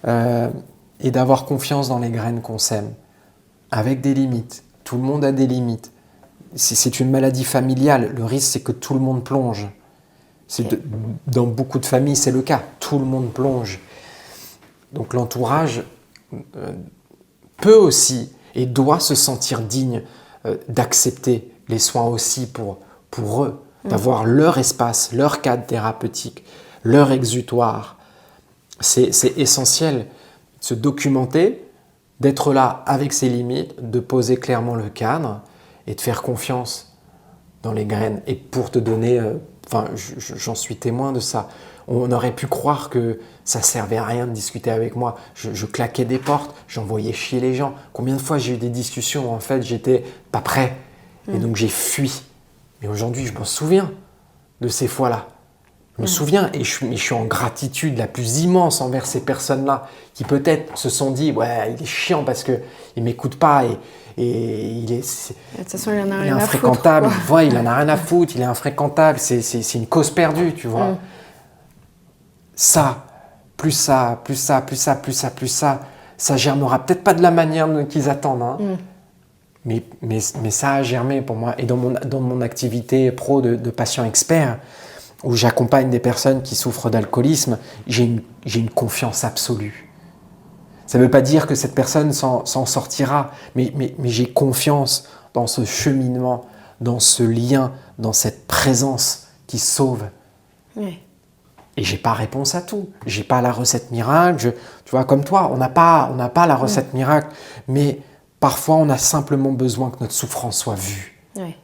et d'avoir confiance dans les graines qu'on sème, avec des limites. Tout le monde a des limites. C'est une maladie familiale. Le risque, c'est que tout le monde plonge. Dans beaucoup de familles, c'est le cas. Tout le monde plonge. Donc l'entourage peut aussi et doit se sentir digne d'accepter les soins aussi pour eux, d'avoir leur espace, leur cadre thérapeutique, leur exutoire. C'est essentiel de se documenter, d'être là avec ses limites, de poser clairement le cadre et de faire confiance dans les graines. Et pour te donner, j'en suis témoin de ça. On aurait pu croire que ça servait à rien de discuter avec moi. Je claquais des portes, j'envoyais chier les gens. Combien de fois j'ai eu des discussions où en fait j'étais pas prêt et donc j'ai fui. Mais aujourd'hui, je m'en souviens de ces fois-là. Je me souviens et je suis en gratitude la plus immense envers ces personnes-là qui peut-être se sont dit « Ouais, il est chiant parce qu'il ne m'écoute pas et il est, De toute façon, il en a il est rien à infréquentable. foutre, Ouais, il en a rien à foutre, il est infréquentable, c'est une cause perdue, tu vois. Ça, plus ça, plus ça, plus ça, plus ça, plus ça, ça germera peut-être pas de la manière qu'ils attendent, hein. Mais ça a germé pour moi. Et dans mon activité pro de patient expert, où j'accompagne des personnes qui souffrent d'alcoolisme, j'ai une confiance absolue. Ça ne veut pas dire que cette personne s'en sortira, mais j'ai confiance dans ce cheminement, dans ce lien, dans cette présence qui sauve. Oui. Et j'ai pas réponse à tout. J'ai pas la recette miracle. Tu vois, comme toi, on n'a pas la recette miracle, mais parfois on a simplement besoin que notre souffrance soit vue. Oui.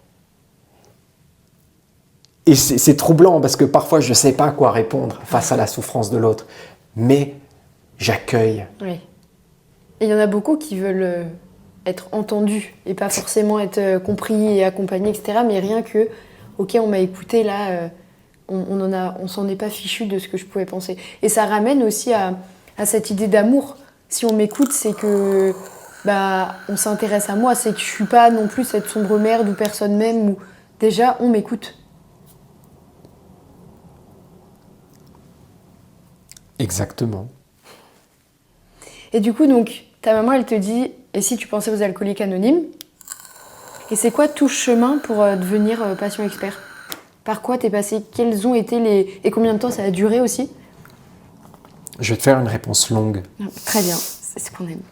Et c'est troublant parce que parfois je ne sais pas quoi répondre face à la souffrance de l'autre, mais j'accueille. Oui. Et il y en a beaucoup qui veulent être entendus et pas forcément être compris et accompagnés, etc. Mais rien que, ok, on m'a écouté là, on s'en est pas fichu de ce que je pouvais penser. Et ça ramène aussi à cette idée d'amour. Si on m'écoute, c'est que on s'intéresse à moi, c'est que je suis pas non plus cette sombre merde ou personne même, ou déjà on m'écoute. Exactement. Et du coup, donc, ta maman, elle te dit, et si tu pensais aux alcooliques anonymes? Et c'est quoi tout chemin pour devenir patient expert? Par quoi t'es passé? Quels ont été les... Et combien de temps ça a duré aussi? Je vais te faire une réponse longue. Très bien, c'est ce qu'on aime.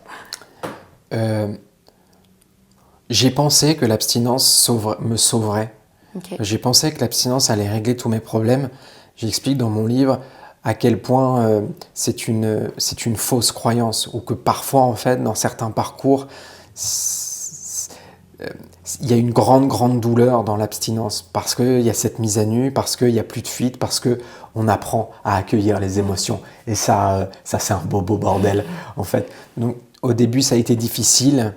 J'ai pensé que l'abstinence me sauverait. Okay. J'ai pensé que l'abstinence allait régler tous mes problèmes. J'explique dans mon livre à quel point c'est une fausse croyance, ou que parfois, en fait, dans certains parcours, il y a une grande douleur dans l'abstinence, parce qu'il y a cette mise à nu, parce qu'il n'y a plus de fuite, parce qu'on apprend à accueillir les émotions. Et ça c'est un beau bordel, en fait. Donc, au début, ça a été difficile,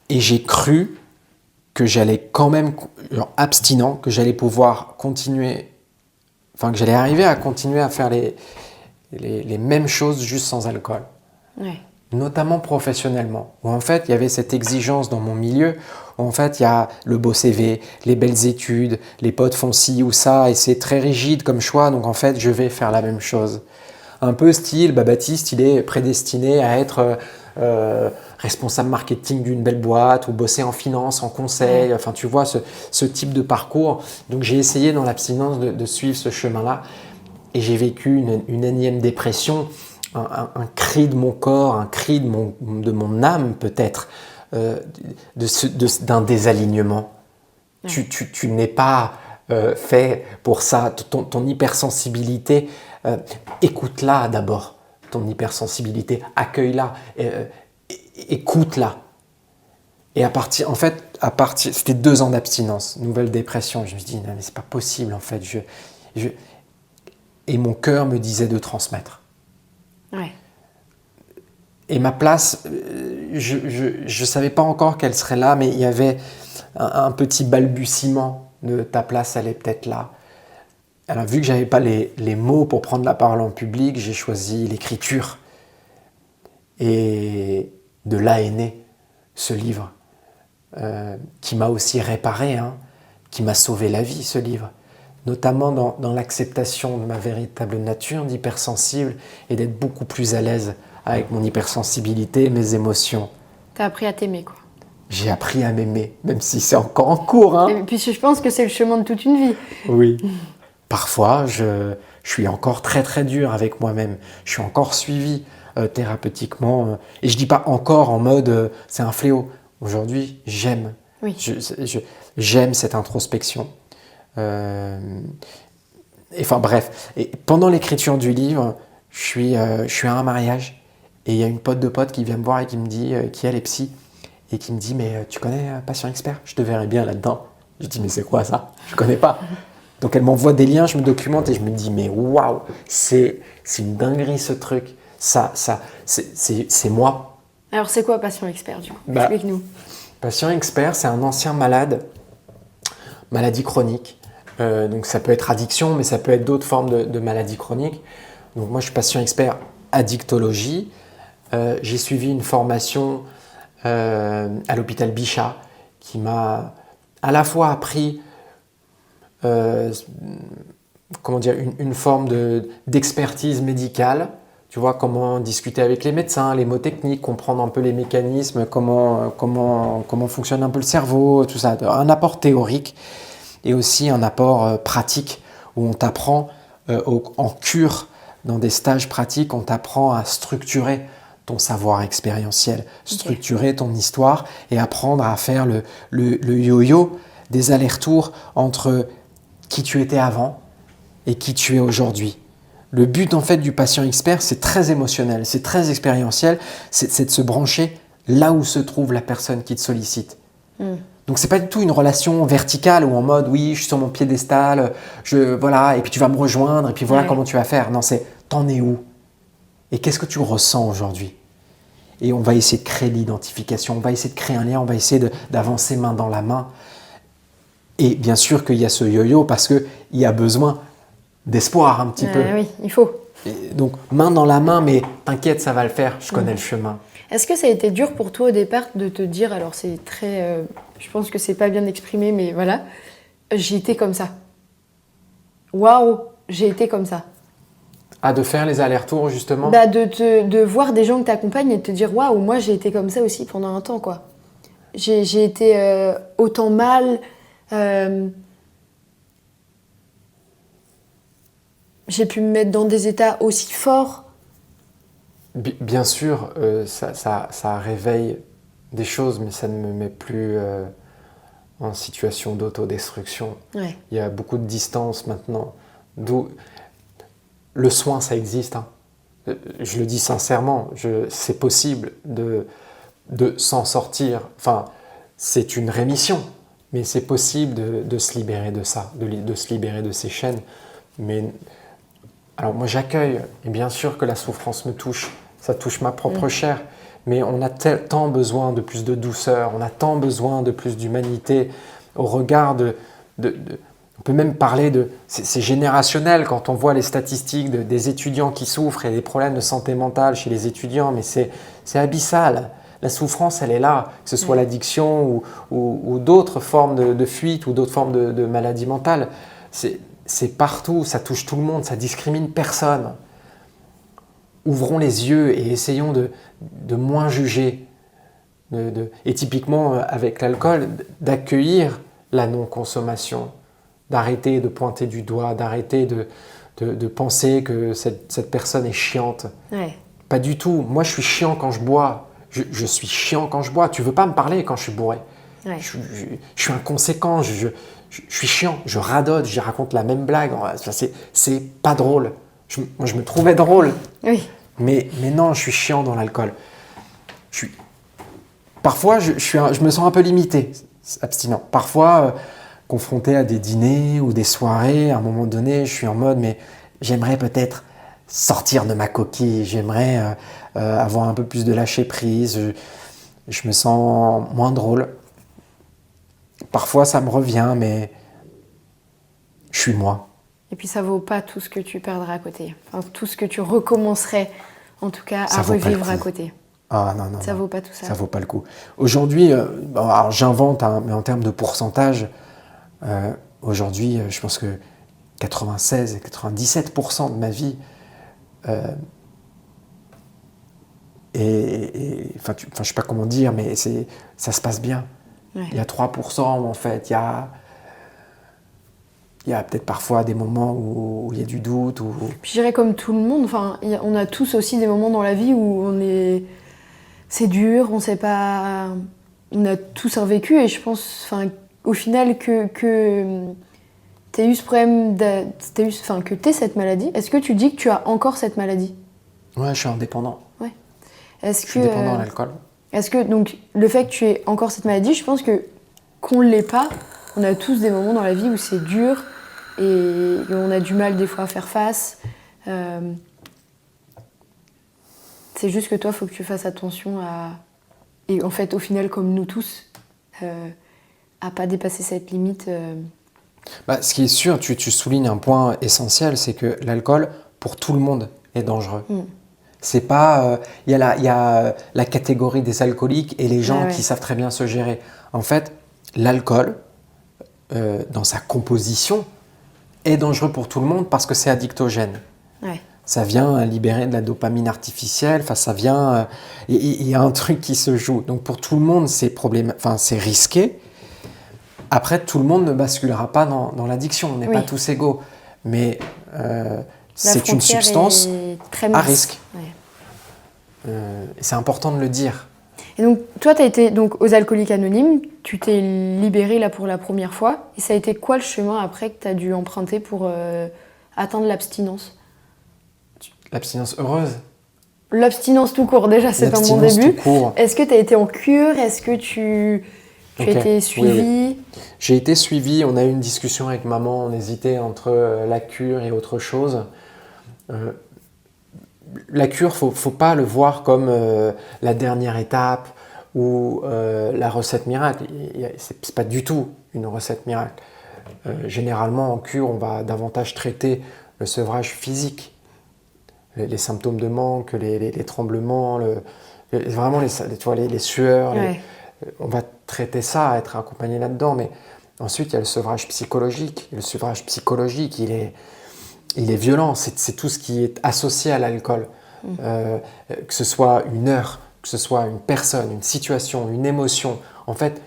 et j'ai cru que j'allais quand même, abstinent, que j'allais pouvoir continuer, que j'allais arriver à continuer à faire les mêmes choses juste sans alcool. Ouais. Notamment professionnellement, où en fait il y avait cette exigence dans mon milieu, où en fait il y a le beau CV, les belles études, les potes font ci ou ça, et c'est très rigide comme choix, donc en fait je vais faire la même chose. Un peu style, Baptiste il est prédestiné à être responsable marketing d'une belle boîte, ou bosser en finance, en conseil, enfin tu vois ce type de parcours. Donc j'ai essayé dans l'abstinence de suivre ce chemin-là, et j'ai vécu une énième dépression, un cri de mon corps, un cri de mon âme peut-être, d'un désalignement. Ouais. Tu n'es pas fait pour ça. Ton hypersensibilité, écoute-la d'abord, ton hypersensibilité, accueille-la, écoute-la. Et c'était 2 ans d'abstinence, nouvelle dépression. Je me dis, non mais c'est pas possible en fait. Et mon cœur me disait de transmettre. Ouais. Et ma place, je savais pas encore qu'elle serait là, mais il y avait un petit balbutiement de ta place, elle est peut-être là. Alors vu que j'avais pas les mots pour prendre la parole en public, j'ai choisi l'écriture. Et de là est né ce livre, qui m'a aussi réparé, qui m'a sauvé la vie, ce livre. Notamment dans l'acceptation de ma véritable nature d'hypersensible, et d'être beaucoup plus à l'aise avec mon hypersensibilité, mes émotions. T'as appris à t'aimer, quoi. J'ai appris à m'aimer, même si c'est encore en cours. Et puis je pense que c'est le chemin de toute une vie. Oui. Parfois, je suis encore très dur avec moi-même. Je suis encore suivi thérapeutiquement. Et je dis pas encore en mode c'est un fléau. Aujourd'hui, j'aime. Oui. J'aime cette introspection. Enfin bref, et pendant l'écriture du livre, je suis à un mariage, Et il y a une pote de pote qui vient me voir et qui me dit, qui elle est psy, et qui me dit, mais tu connais Patient Expert? Je te verrais bien là-dedans. Je dis, mais c'est quoi ça? Je connais pas. Donc elle m'envoie des liens, je me documente et je me dis, mais waouh, c'est une dinguerie ce truc. C'est moi. Alors c'est quoi Patient Expert du coup? Explique-nous. Patient Expert, c'est un ancien malade, maladie chronique. Donc ça peut être addiction, mais ça peut être d'autres formes de maladies chroniques. Donc moi je suis patient expert addictologie. J'ai suivi une formation à l'hôpital Bichat qui m'a à la fois appris une forme d'expertise médicale, tu vois, comment discuter avec les médecins, les mots techniques, comprendre un peu les mécanismes, comment fonctionne un peu le cerveau, tout ça. Un apport théorique et aussi un apport pratique où on t'apprend en cure, dans des stages pratiques, on t'apprend à structurer ton savoir expérientiel, structurer ton histoire et apprendre à faire le yo-yo des allers-retours entre qui tu étais avant et qui tu es aujourd'hui. Le but en fait du patient expert, c'est très émotionnel, c'est très expérientiel, c'est de se brancher là où se trouve la personne qui te sollicite. Donc c'est pas du tout une relation verticale ou en mode oui, je suis sur mon piédestal, voilà, et puis tu vas me rejoindre et puis voilà comment tu vas faire. Non, c'est t'en es où? Et qu'est-ce que tu ressens aujourd'hui? Et on va essayer de créer l'identification, on va essayer de créer un lien, on va essayer d'avancer main dans la main. Et bien sûr qu'il y a ce yo-yo parce qu'il y a besoin d'espoir un petit peu. Oui, il faut. Et donc main dans la main, mais t'inquiète, ça va le faire, je connais le chemin. Est-ce que ça a été dur pour toi au départ de te dire, alors c'est très, je pense que c'est pas bien exprimé, mais voilà, j'ai été comme ça. Waouh, j'ai été comme ça. Ah, de faire les allers-retours justement. De voir des gens que t'accompagnent et de te dire waouh, moi j'ai été comme ça aussi pendant un temps quoi. J'ai été autant mal. J'ai pu me mettre dans des états aussi forts. Bien sûr, ça réveille des choses, mais ça ne me met plus en situation d'autodestruction. Ouais. Il y a beaucoup de distance maintenant. D'où le soin, ça existe. Hein. Je le dis sincèrement, c'est possible de s'en sortir. Enfin, c'est une rémission, mais c'est possible de se libérer de ça, de se libérer de ces chaînes. Mais alors moi j'accueille, et bien sûr que la souffrance me touche, ça touche ma propre chair, mais on a tant besoin de plus de douceur, on a tant besoin de plus d'humanité au regard on peut même parler c'est générationnel quand on voit les statistiques des étudiants qui souffrent et des problèmes de santé mentale chez les étudiants, mais c'est abyssal. La souffrance, elle est là, que ce soit l'addiction ou d'autres formes de fuite ou d'autres formes de maladies mentales. C'est partout, ça touche tout le monde, ça discrimine personne. Ouvrons les yeux et essayons de moins juger. Et typiquement, avec l'alcool, d'accueillir la non-consommation, d'arrêter de pointer du doigt, d'arrêter de penser que cette personne est chiante. Ouais. Pas du tout. Moi, je suis chiant quand je bois. Je suis chiant quand je bois. Tu veux pas me parler quand je suis bourré. Ouais. Je suis inconséquent. Je suis chiant. Je radote. Je raconte la même blague. C'est pas drôle. Moi, je me trouvais drôle. Oui. Mais non, je suis chiant dans l'alcool. Parfois, je me sens un peu limité, abstinent. Parfois, confronté à des dîners ou des soirées, à un moment donné, je suis en mode, mais j'aimerais peut-être sortir de ma coquille, j'aimerais avoir un peu plus de lâcher prise, je me sens moins drôle. Parfois, ça me revient, mais je suis moi. Et puis ça vaut pas tout ce que tu perdrais à côté. Enfin, tout ce que tu recommencerais, en tout cas, à revivre à côté. Ah non, non. Ça vaut pas tout ça. Ça vaut pas le coup. Aujourd'hui, alors j'invente, hein, mais en termes de pourcentage, aujourd'hui, je pense que 96 et 97% de ma vie, enfin, je sais pas comment dire, mais ça se passe bien. Ouais. Il y a 3% où en fait, il y a peut-être parfois des moments où il y a du doute. Puis je dirais comme tout le monde, enfin, on a tous aussi des moments dans la vie où c'est dur, on sait pas, on a tous un vécu et je pense, enfin, au final que t'aies eu ce problème, que t'aies cette maladie. Est-ce que tu dis que tu as encore cette maladie? Ouais, je suis indépendant. Ouais. Est-ce Je suis dépendant à l'alcool. Est-ce que donc le fait que tu aies encore cette maladie, je pense que qu'on ne l'ait pas, on a tous des moments dans la vie où c'est dur et on a du mal des fois à faire face. C'est juste que toi, il faut que tu fasses attention à... Et en fait, au final, comme nous tous, à pas dépasser cette limite. Ce qui est sûr, tu soulignes un point essentiel, c'est que l'alcool, pour tout le monde, est dangereux. C'est pas... Il y a la catégorie des alcooliques et les gens qui savent très bien se gérer. En fait, l'alcool, dans sa composition, est dangereux pour tout le monde parce que c'est addictogène. Ouais. Ça vient libérer de la dopamine artificielle, ça vient... Il y a un truc qui se joue. Donc pour tout le monde, c'est risqué. Après, tout le monde ne basculera pas dans l'addiction. On n'est pas tous égaux. Mais c'est une substance à risque. Ouais. Et c'est important de le dire. Et donc, toi, tu as été donc, aux Alcooliques Anonymes. Tu t'es libéré là pour la première fois. Et ça a été quoi le chemin après que tu as dû emprunter pour atteindre l'abstinence ? L'abstinence heureuse. L'abstinence tout court, déjà, c'est un bon début. Tout court. Est-ce que tu as été en cure ? Est-ce que tu as été suivi ? Oui. J'ai été suivi. On a eu une discussion avec maman. On hésitait entre la cure et autre chose. La cure, faut pas le voir comme la dernière étape ou la recette miracle. C'est pas du tout une recette miracle. Généralement, en cure, on va davantage traiter le sevrage physique. Les symptômes de manque, les tremblements, vraiment les sueurs. Ouais. On va traiter ça, être accompagné là-dedans. Mais ensuite, il y a le sevrage psychologique. Le sevrage psychologique, il est violent. C'est tout ce qui est associé à l'alcool. Que ce soit une heure, que ce soit une personne, une situation, une émotion. En fait,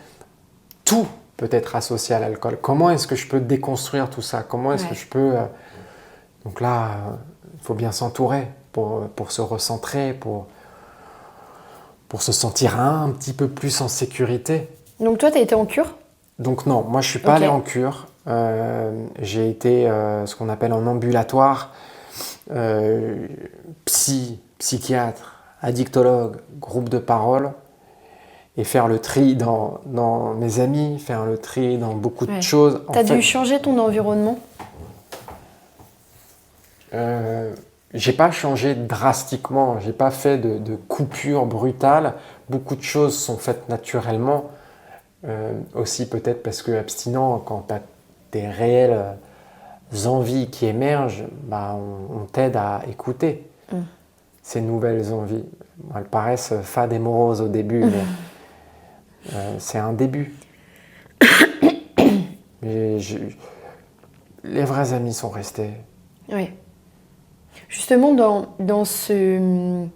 tout peut être associé à l'alcool. Comment est-ce que je peux déconstruire tout ça ? Comment est-ce que je peux... Donc là... Il faut bien s'entourer pour se recentrer, pour se sentir un petit peu plus en sécurité. Donc toi, tu as été en cure ? Donc non, moi je ne suis pas allé en cure. J'ai été ce qu'on appelle en ambulatoire, psychiatre, addictologue, groupe de parole, et faire le tri dans mes amis, faire le tri dans beaucoup de choses. Tu as dû changer ton environnement ? J'ai pas changé drastiquement, j'ai pas fait de coupure brutale. Beaucoup de choses sont faites naturellement. Aussi peut-être parce que abstinent, quand tu as des réelles envies qui émergent, on t'aide à écouter ces nouvelles envies. Elles paraissent fades et moroses au début, mais c'est un début. Mais les vrais amis sont restés. Oui. Justement, dans cette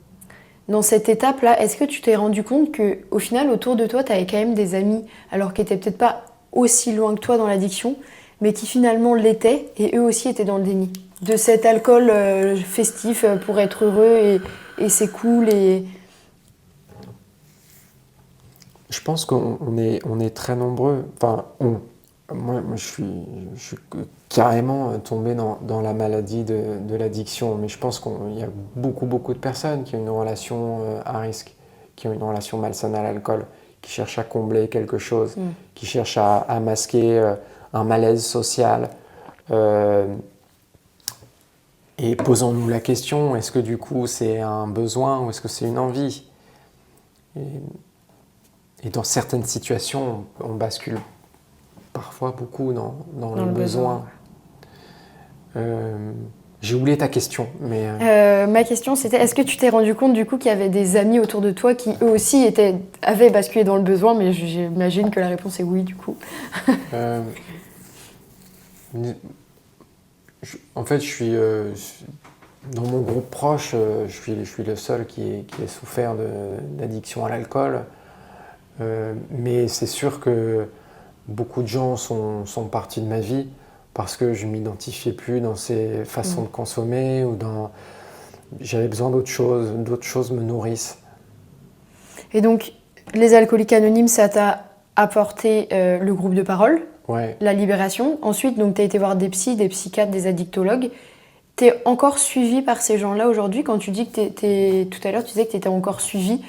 étape-là, est-ce que tu t'es rendu compte qu'au final, autour de toi, tu avais quand même des amis, alors qu'ils n'étaient peut-être pas aussi loin que toi dans l'addiction, mais qui finalement l'étaient, et eux aussi étaient dans le déni de cet alcool festif pour être heureux, et c'est cool, et... Je pense qu'on est très nombreux. Enfin, moi, je suis carrément tombé dans la maladie de l'addiction, mais je pense qu'il y a beaucoup de personnes qui ont une relation à risque, qui ont une relation malsaine à l'alcool, qui cherchent à combler quelque chose, qui cherchent à masquer un malaise social. Et posons-nous la question, est-ce que du coup c'est un besoin ou est-ce que c'est une envie ? Et dans certaines situations, on bascule parfois beaucoup dans le besoin. J'ai oublié ta question, mais... Ma question, c'était, est-ce que tu t'es rendu compte du coup qu'il y avait des amis autour de toi qui eux aussi avaient basculé dans le besoin, mais j'imagine que la réponse est oui du coup. En fait, je suis dans mon groupe proche, je suis le seul qui ait souffert d'addiction à l'alcool. Mais c'est sûr que beaucoup de gens sont partis de ma vie parce que je ne m'identifiais plus dans ces façons de consommer ou j'avais besoin d'autres choses me nourrissent. Et donc, les Alcooliques Anonymes, ça t'a apporté le groupe de parole, la libération. Ensuite, tu as été voir des psys, des psychiatres, des addictologues. T'es encore suivi par ces gens-là aujourd'hui? Quand tu dis que tout à l'heure, tu disais que tu étais encore suivi,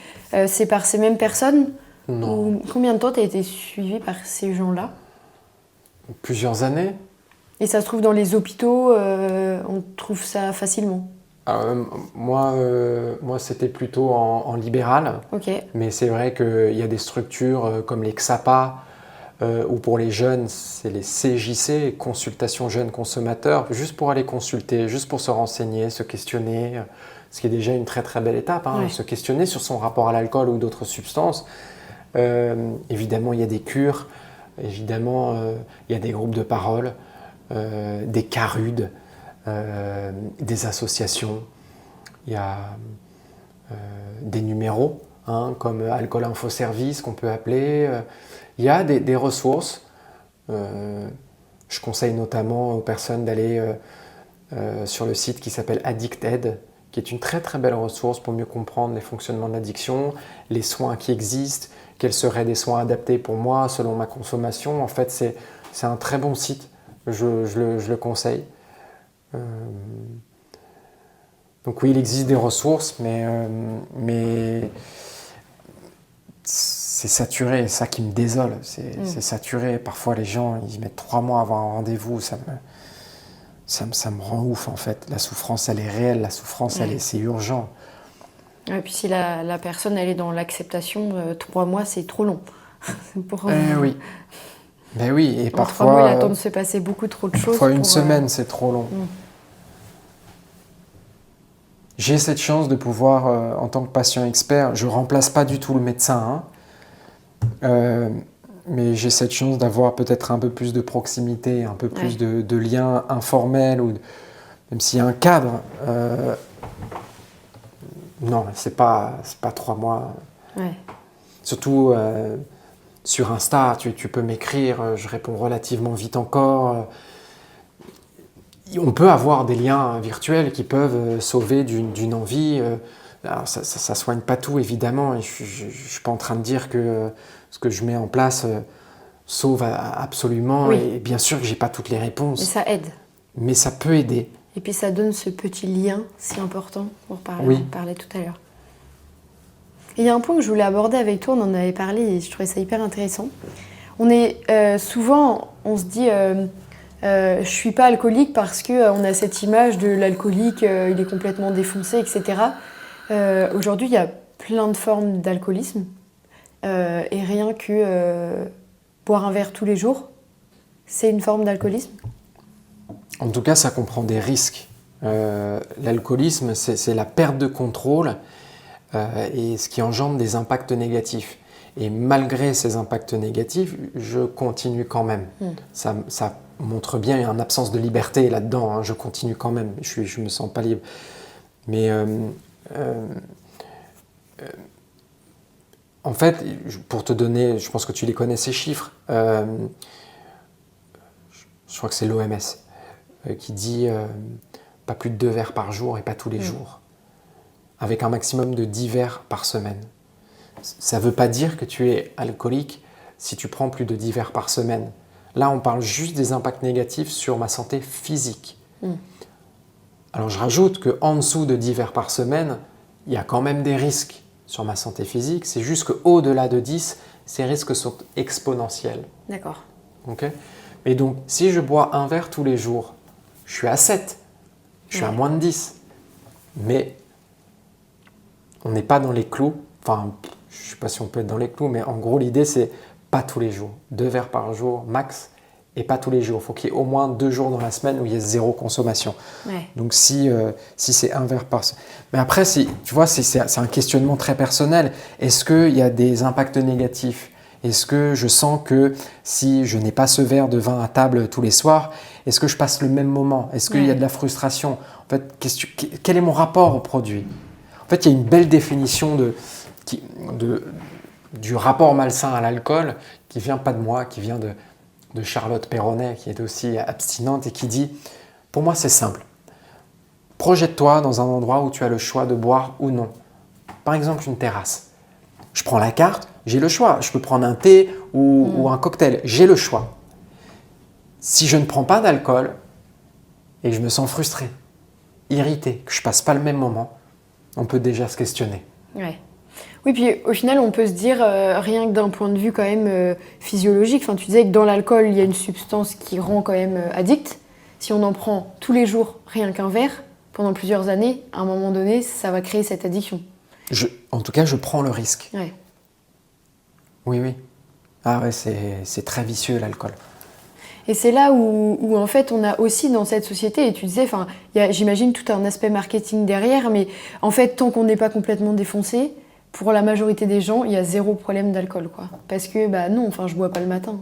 c'est par ces mêmes personnes? Non. Ou combien de temps tu as été suivi par ces gens-là? Plusieurs années. Et ça se trouve dans les hôpitaux, on trouve ça facilement? Moi, c'était plutôt en libéral. Ok. Mais c'est vrai qu'il y a des structures comme les XAPA, ou pour les jeunes, c'est les CJC, consultations jeunes consommateurs, juste pour aller consulter, juste pour se renseigner, se questionner, ce qui est déjà une très très belle étape, hein, Oui. se questionner sur son rapport à l'alcool ou d'autres substances. Évidemment, il y a des cures, évidemment, il y a des groupes de parole, des CARUD, des associations, il y a des numéros, hein, comme Alcool Info Service qu'on peut appeler. Il y a des ressources. Je conseille notamment aux personnes d'aller sur le site qui s'appelle Addicted, qui est une très très belle ressource pour mieux comprendre les fonctionnements de l'addiction, les soins qui existent, quels seraient des soins adaptés pour moi selon ma consommation. En fait, c'est un très bon site, je le conseille. Donc oui, il existe des ressources, mais c'est saturé, c'est ça qui me désole, c'est saturé. Parfois les gens, ils mettent 3 mois avant un rendez-vous, ça me rend ouf en fait. La souffrance, elle est réelle, la souffrance, c'est urgent. Et puis si la personne, elle est dans l'acceptation, 3 mois, c'est trop long. Oui. Ben oui, et en parfois... 3 mois, il attend de se passer beaucoup trop de choses. Parfois une semaine, c'est trop long. J'ai cette chance de pouvoir, en tant que patient expert, je ne remplace pas du tout le médecin, hein, mais j'ai cette chance d'avoir peut-être un peu plus de proximité, un peu plus de liens informels, même s'il y a un cadre. Non, c'est pas 3 mois. Ouais. Surtout sur Insta, tu peux m'écrire, je réponds relativement vite encore. On peut avoir des liens virtuels qui peuvent sauver d'une envie. Alors ça soigne pas tout, évidemment. Et je ne suis pas en train de dire que ce que je mets en place sauve absolument. Oui. Et bien sûr que j'ai pas toutes les réponses. Mais ça aide. Mais ça peut aider. Et puis ça donne ce petit lien si important, on parlait tout à l'heure. Et il y a un point que je voulais aborder avec toi, on en avait parlé et je trouvais ça hyper intéressant. On est souvent, on se dit... je suis pas alcoolique parce qu'on a cette image de l'alcoolique, il est complètement défoncé, etc. Aujourd'hui, il y a plein de formes d'alcoolisme. Et rien que boire un verre tous les jours, c'est une forme d'alcoolisme? En tout cas, ça comprend des risques. L'alcoolisme, c'est la perte de contrôle et ce qui engendre des impacts négatifs. Et malgré ces impacts négatifs, je continue quand même. Ça montre bien une absence de liberté là-dedans. Hein. Je continue quand même. Je me sens pas libre. Mais en fait, pour te donner, je pense que tu les connais ces chiffres. Je crois que c'est l'OMS qui dit pas plus de 2 verres par jour et pas tous les jours, avec un maximum de 10 verres par semaine. Ça ne veut pas dire que tu es alcoolique si tu prends plus de 10 verres par semaine. Là, on parle juste des impacts négatifs sur ma santé physique. Alors, je rajoute qu'en dessous de 10 verres par semaine, il y a quand même des risques sur ma santé physique. C'est juste qu'au-delà de 10, ces risques sont exponentiels. D'accord. Okay. Et donc, si je bois un verre tous les jours, je suis à 7, je suis à moins de 10. Mais on n'est pas dans les clous. Enfin, je ne sais pas si on peut être dans les clous, mais en gros, l'idée, c'est pas tous les jours. 2 verres par jour max, et pas tous les jours. Il faut qu'il y ait au moins 2 jours dans la semaine où il y ait 0 consommation. Donc, si c'est 1 verre par semaine. Mais après, tu vois, c'est un questionnement très personnel. Est-ce qu'il y a des impacts négatifs ? Est-ce que je sens que si je n'ai pas ce verre de vin à table tous les soirs, est-ce que je passe le même moment? Est-ce qu'il y a de la frustration? En fait, quel est mon rapport au produit? En fait, il y a une belle définition du rapport malsain à l'alcool qui vient pas de moi, qui vient de Charlotte Perronnet, qui est aussi abstinente et qui dit « Pour moi, c'est simple. Projette-toi dans un endroit où tu as le choix de boire ou non. Par exemple, une terrasse. Je prends la carte, j'ai le choix. Je peux prendre un thé ou un cocktail. J'ai le choix. Si je ne prends pas d'alcool et que je me sens frustré, irrité, que je passe pas le même moment, on peut déjà se questionner. Ouais. Oui, puis au final, on peut se dire, rien que d'un point de vue quand même physiologique, enfin, tu disais que dans l'alcool, il y a une substance qui rend quand même addict. Si on en prend tous les jours rien qu'un verre, pendant plusieurs années, à un moment donné, ça va créer cette addiction. En tout cas, je prends le risque. Ouais. Oui. Ah ouais, c'est très vicieux l'alcool. Et c'est là où en fait on a aussi dans cette société, et tu disais, enfin, j'imagine tout un aspect marketing derrière, mais en fait tant qu'on n'est pas complètement défoncé, pour la majorité des gens, il y a zéro problème d'alcool, quoi. Parce que non, enfin je bois pas le matin.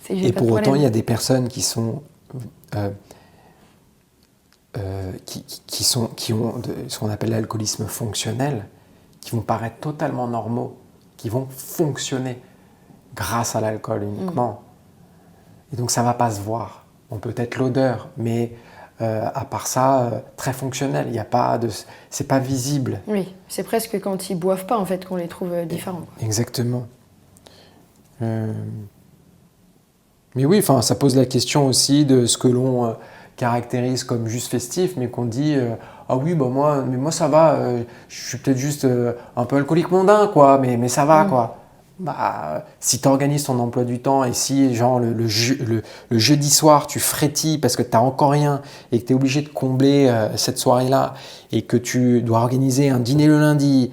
Et pour autant, il y a des personnes qui sont qui ont ce qu'on appelle l'alcoolisme fonctionnel, qui vont paraître totalement normaux, qui vont fonctionner grâce à l'alcool uniquement. Et donc ça ne va pas se voir. On peut être l'odeur, mais à part ça, très fonctionnel. Il y a pas de, c'est pas visible. Oui, c'est presque quand ils boivent pas en fait qu'on les trouve différents. Quoi. Exactement. Mais oui, enfin, ça pose la question aussi de ce que l'on caractérise comme juste festif, mais qu'on dit ah oui, bah moi ça va, je suis peut-être juste un peu alcoolique mondain, quoi, mais ça va, quoi. Bah, si tu organises ton emploi du temps et si genre le jeudi soir tu frétilles parce que tu n'as encore rien et que tu es obligé de combler cette soirée-là et que tu dois organiser un dîner le lundi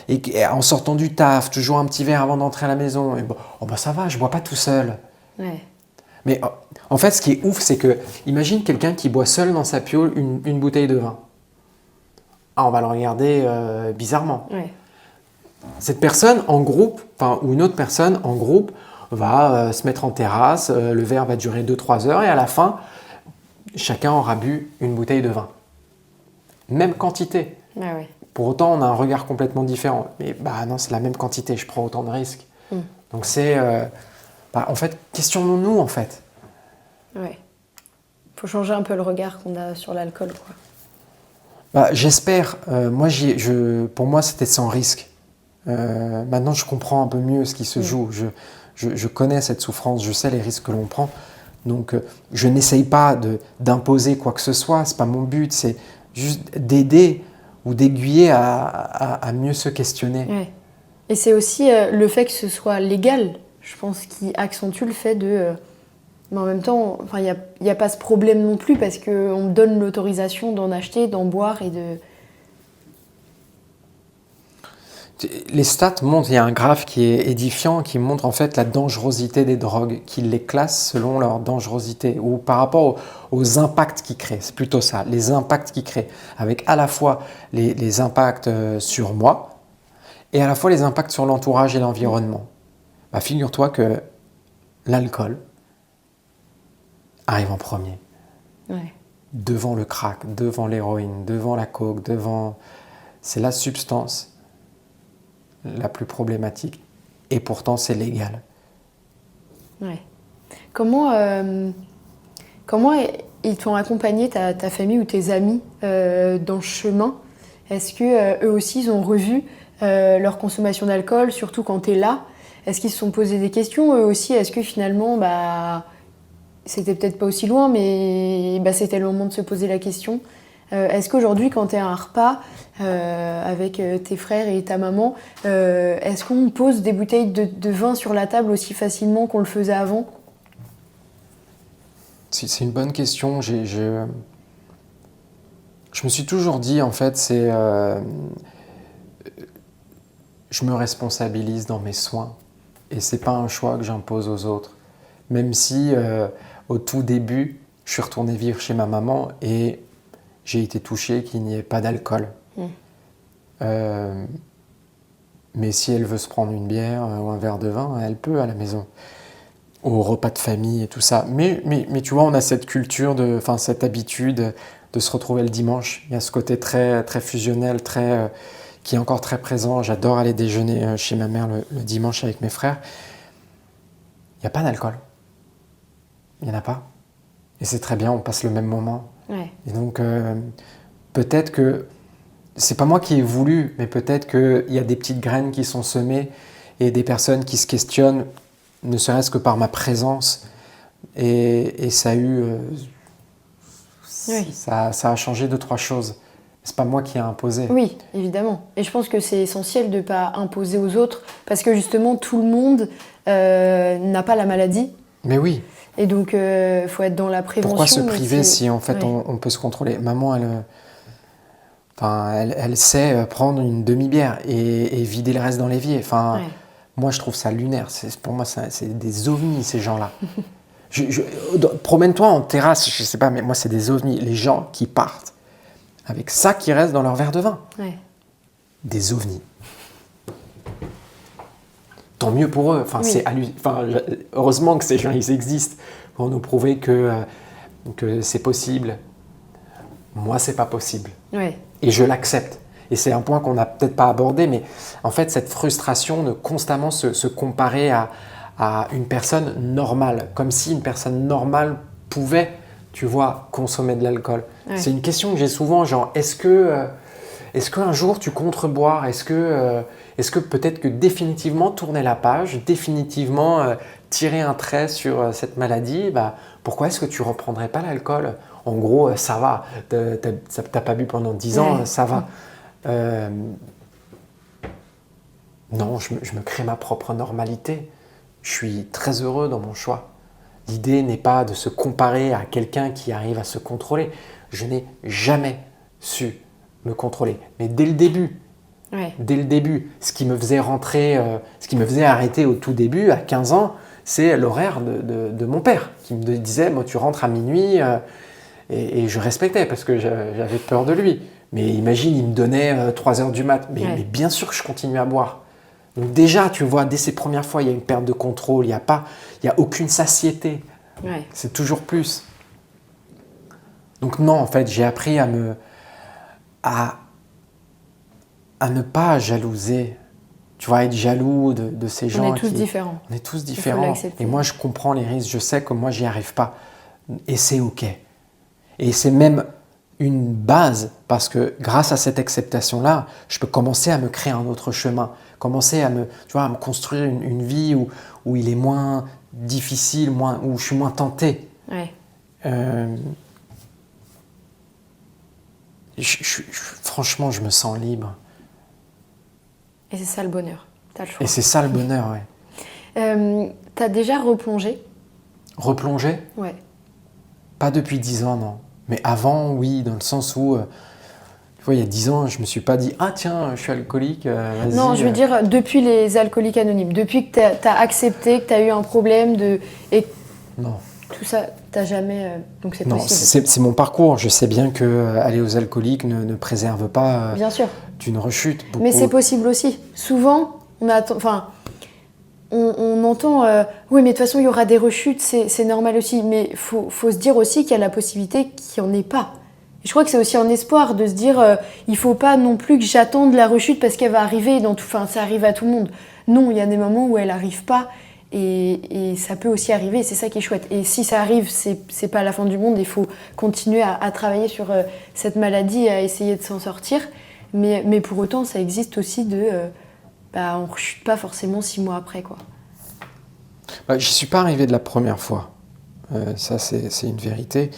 et en sortant du taf, toujours un petit verre avant d'entrer à la maison, et bah ça va, je bois pas tout seul. Ouais. Mais en fait, ce qui est ouf, c'est que imagine quelqu'un qui boit seul dans sa piole une bouteille de vin. Ah, on va le regarder bizarrement. Ouais. Cette personne en groupe, ou une autre personne en groupe, va se mettre en terrasse, le verre va durer 2-3 heures et à la fin, chacun aura bu une bouteille de vin. Même quantité. Ah ouais. Pour autant, on a un regard complètement différent. Mais non, c'est la même quantité, je prends autant de risques. Donc c'est... en fait, questionnons-nous en fait. Ouais. Faut changer un peu le regard qu'on a sur l'alcool, quoi. J'espère. Pour moi, c'était sans risque. Maintenant, je comprends un peu mieux ce qui se joue. Je connais cette souffrance, je sais les risques que l'on prend. Donc, je n'essaye pas d'imposer quoi que ce soit. C'est pas mon but. C'est juste d'aider ou d'aiguiller à mieux se questionner. Ouais. Et c'est aussi le fait que ce soit légal, je pense, qui accentue le fait de... mais en même temps, il n'y a pas ce problème non plus parce qu'on me donne l'autorisation d'en acheter, d'en boire et de... Les stats montrent, il y a un graphe qui est édifiant, qui montre en fait la dangerosité des drogues, qui les classe selon leur dangerosité ou par rapport aux impacts qu'ils créent. C'est plutôt ça, les impacts qu'ils créent, avec à la fois les impacts sur moi et à la fois les impacts sur l'entourage et l'environnement. Figure-toi que l'alcool arrive en premier. Ouais. Devant le crack, devant l'héroïne, devant la coke, c'est la substance la plus problématique. Et pourtant, c'est légal. Ouais. Comment ils t'ont accompagné, ta famille ou tes amis, dans le chemin? Est-ce qu'eux aussi, ils ont revu leur consommation d'alcool, surtout quand tu es là? Est-ce qu'ils se sont posé des questions, eux aussi? Est-ce que finalement, c'était peut-être pas aussi loin, mais c'était le moment de se poser la question? Est-ce qu'aujourd'hui, quand tu es à un repas avec tes frères et ta maman, est-ce qu'on pose des bouteilles de vin sur la table aussi facilement qu'on le faisait avant? C'est une bonne question. Je me suis toujours dit, en fait, je me responsabilise dans mes soins. Et c'est pas un choix que j'impose aux autres. Même si, au tout début, je suis retourné vivre chez ma maman et j'ai été touché qu'il n'y ait pas d'alcool. Mais si elle veut se prendre une bière ou un verre de vin, elle peut à la maison, au repas de famille et tout ça. Mais tu vois, on a cette culture, cette habitude de se retrouver le dimanche. Il y a ce côté très, très fusionnel, qui est encore très présent. J'adore aller déjeuner chez ma mère le dimanche avec mes frères. Il n'y a pas d'alcool. Il n'y en a pas. Et c'est très bien, on passe le même moment. Ouais. Et donc, peut-être que, c'est pas moi qui ai voulu, mais peut-être qu'il y a des petites graines qui sont semées et des personnes qui se questionnent, ne serait-ce que par ma présence. Et ça a eu Oui. Ça a changé 2-3 choses. C'est pas moi qui ai imposé. Oui, évidemment. Et je pense que c'est essentiel de ne pas imposer aux autres parce que justement, tout le monde n'a pas la maladie. Mais oui. Et donc, il faut être dans la prévention. Pourquoi se priver si en fait ouais. on peut se contrôler? Maman, elle sait prendre une demi-bière et vider le reste dans l'évier. Enfin, Ouais. moi, je trouve ça lunaire. Pour moi, c'est des ovnis, ces gens-là. Promène-toi en terrasse, je sais pas, mais moi, c'est des ovnis. Les gens qui partent avec ça qui reste dans leur verre de vin. Ouais. Des ovnis. Tant mieux pour eux. Enfin, Oui. heureusement que ces gens, ils existent pour nous prouver que c'est possible. Moi, c'est pas possible. Ouais. Et je l'accepte. Et c'est un point qu'on n'a peut-être pas abordé, mais en fait, cette frustration de constamment se comparer à une personne normale, comme si une personne normale pouvait, tu vois, consommer de l'alcool. Ouais. C'est une question que j'ai souvent, genre, est-ce qu'un jour tu comptes reboire? Est-ce que peut-être que définitivement tourner la page, définitivement tirer un trait sur cette maladie, pourquoi est-ce que tu ne reprendrais pas l'alcool? En gros, ça va, t'as pas bu pendant 10 ans, Ouais. ça va. Non, je me crée ma propre normalité. Je suis très heureux dans mon choix. L'idée n'est pas de se comparer à quelqu'un qui arrive à se contrôler. Je n'ai jamais su me contrôler. Mais dès le début, ce qui me faisait ce qui me faisait arrêter au tout début, à 15 ans, c'est l'horaire de mon père qui me disait « tu rentres à minuit ». Et je respectais parce que j'avais peur de lui. Mais imagine, il me donnait 3 heures du mat. Mais bien sûr que je continue à boire. Donc déjà, tu vois, dès ces premières fois, il y a une perte de contrôle, il n'y a aucune satiété. Ouais. C'est toujours plus. Donc non, en fait, j'ai appris à ne pas jalouser. Tu vois, être jaloux de ces gens. On est tous différents. On est tous Il faut différents. l'accepter. Et moi, je comprends les risques. Je sais que moi, j'y arrive pas. Et c'est OK. Et c'est même une base parce que grâce à cette acceptation-là, je peux commencer à me créer un autre chemin, commencer à me construire une vie où il est moins difficile, où je suis moins tenté. Ouais. Franchement, je me sens libre. Et c'est ça le bonheur. T'as le choix. Et c'est ça le bonheur, ouais. T'as déjà replongé? Replonger? Ouais. Pas depuis 10 ans, non. Mais avant, oui, dans le sens où, tu vois, il y a 10 ans, je me suis pas dit « Ah tiens, je suis alcoolique, vas-y ». Non, je veux dire depuis les alcooliques anonymes, depuis que t'as accepté que t'as eu un problème et non. tout ça, t'as jamais... donc c'est Non, possible. c'est mon parcours. Je sais bien que aller aux alcooliques ne préserve pas Bien sûr. d'une rechute. Mais c'est possible aussi. Souvent, on entend oui, mais de toute façon, il y aura des rechutes, c'est normal aussi. Mais il faut se dire aussi qu'il y a la possibilité qu'il n'y en ait pas. Et je crois que c'est aussi un espoir de se dire il ne faut pas non plus que j'attende la rechute parce qu'elle va arriver. Ça arrive à tout le monde. Non, il y a des moments où elle n'arrive pas et ça peut aussi arriver. C'est ça qui est chouette. Et si ça arrive, c'est pas la fin du monde. Il faut continuer à travailler sur cette maladie et à essayer de s'en sortir. Mais pour autant, ça existe aussi on ne rechute pas forcément 6 mois après, quoi. Je ne suis pas arrivé de la première fois. Ça, c'est une vérité.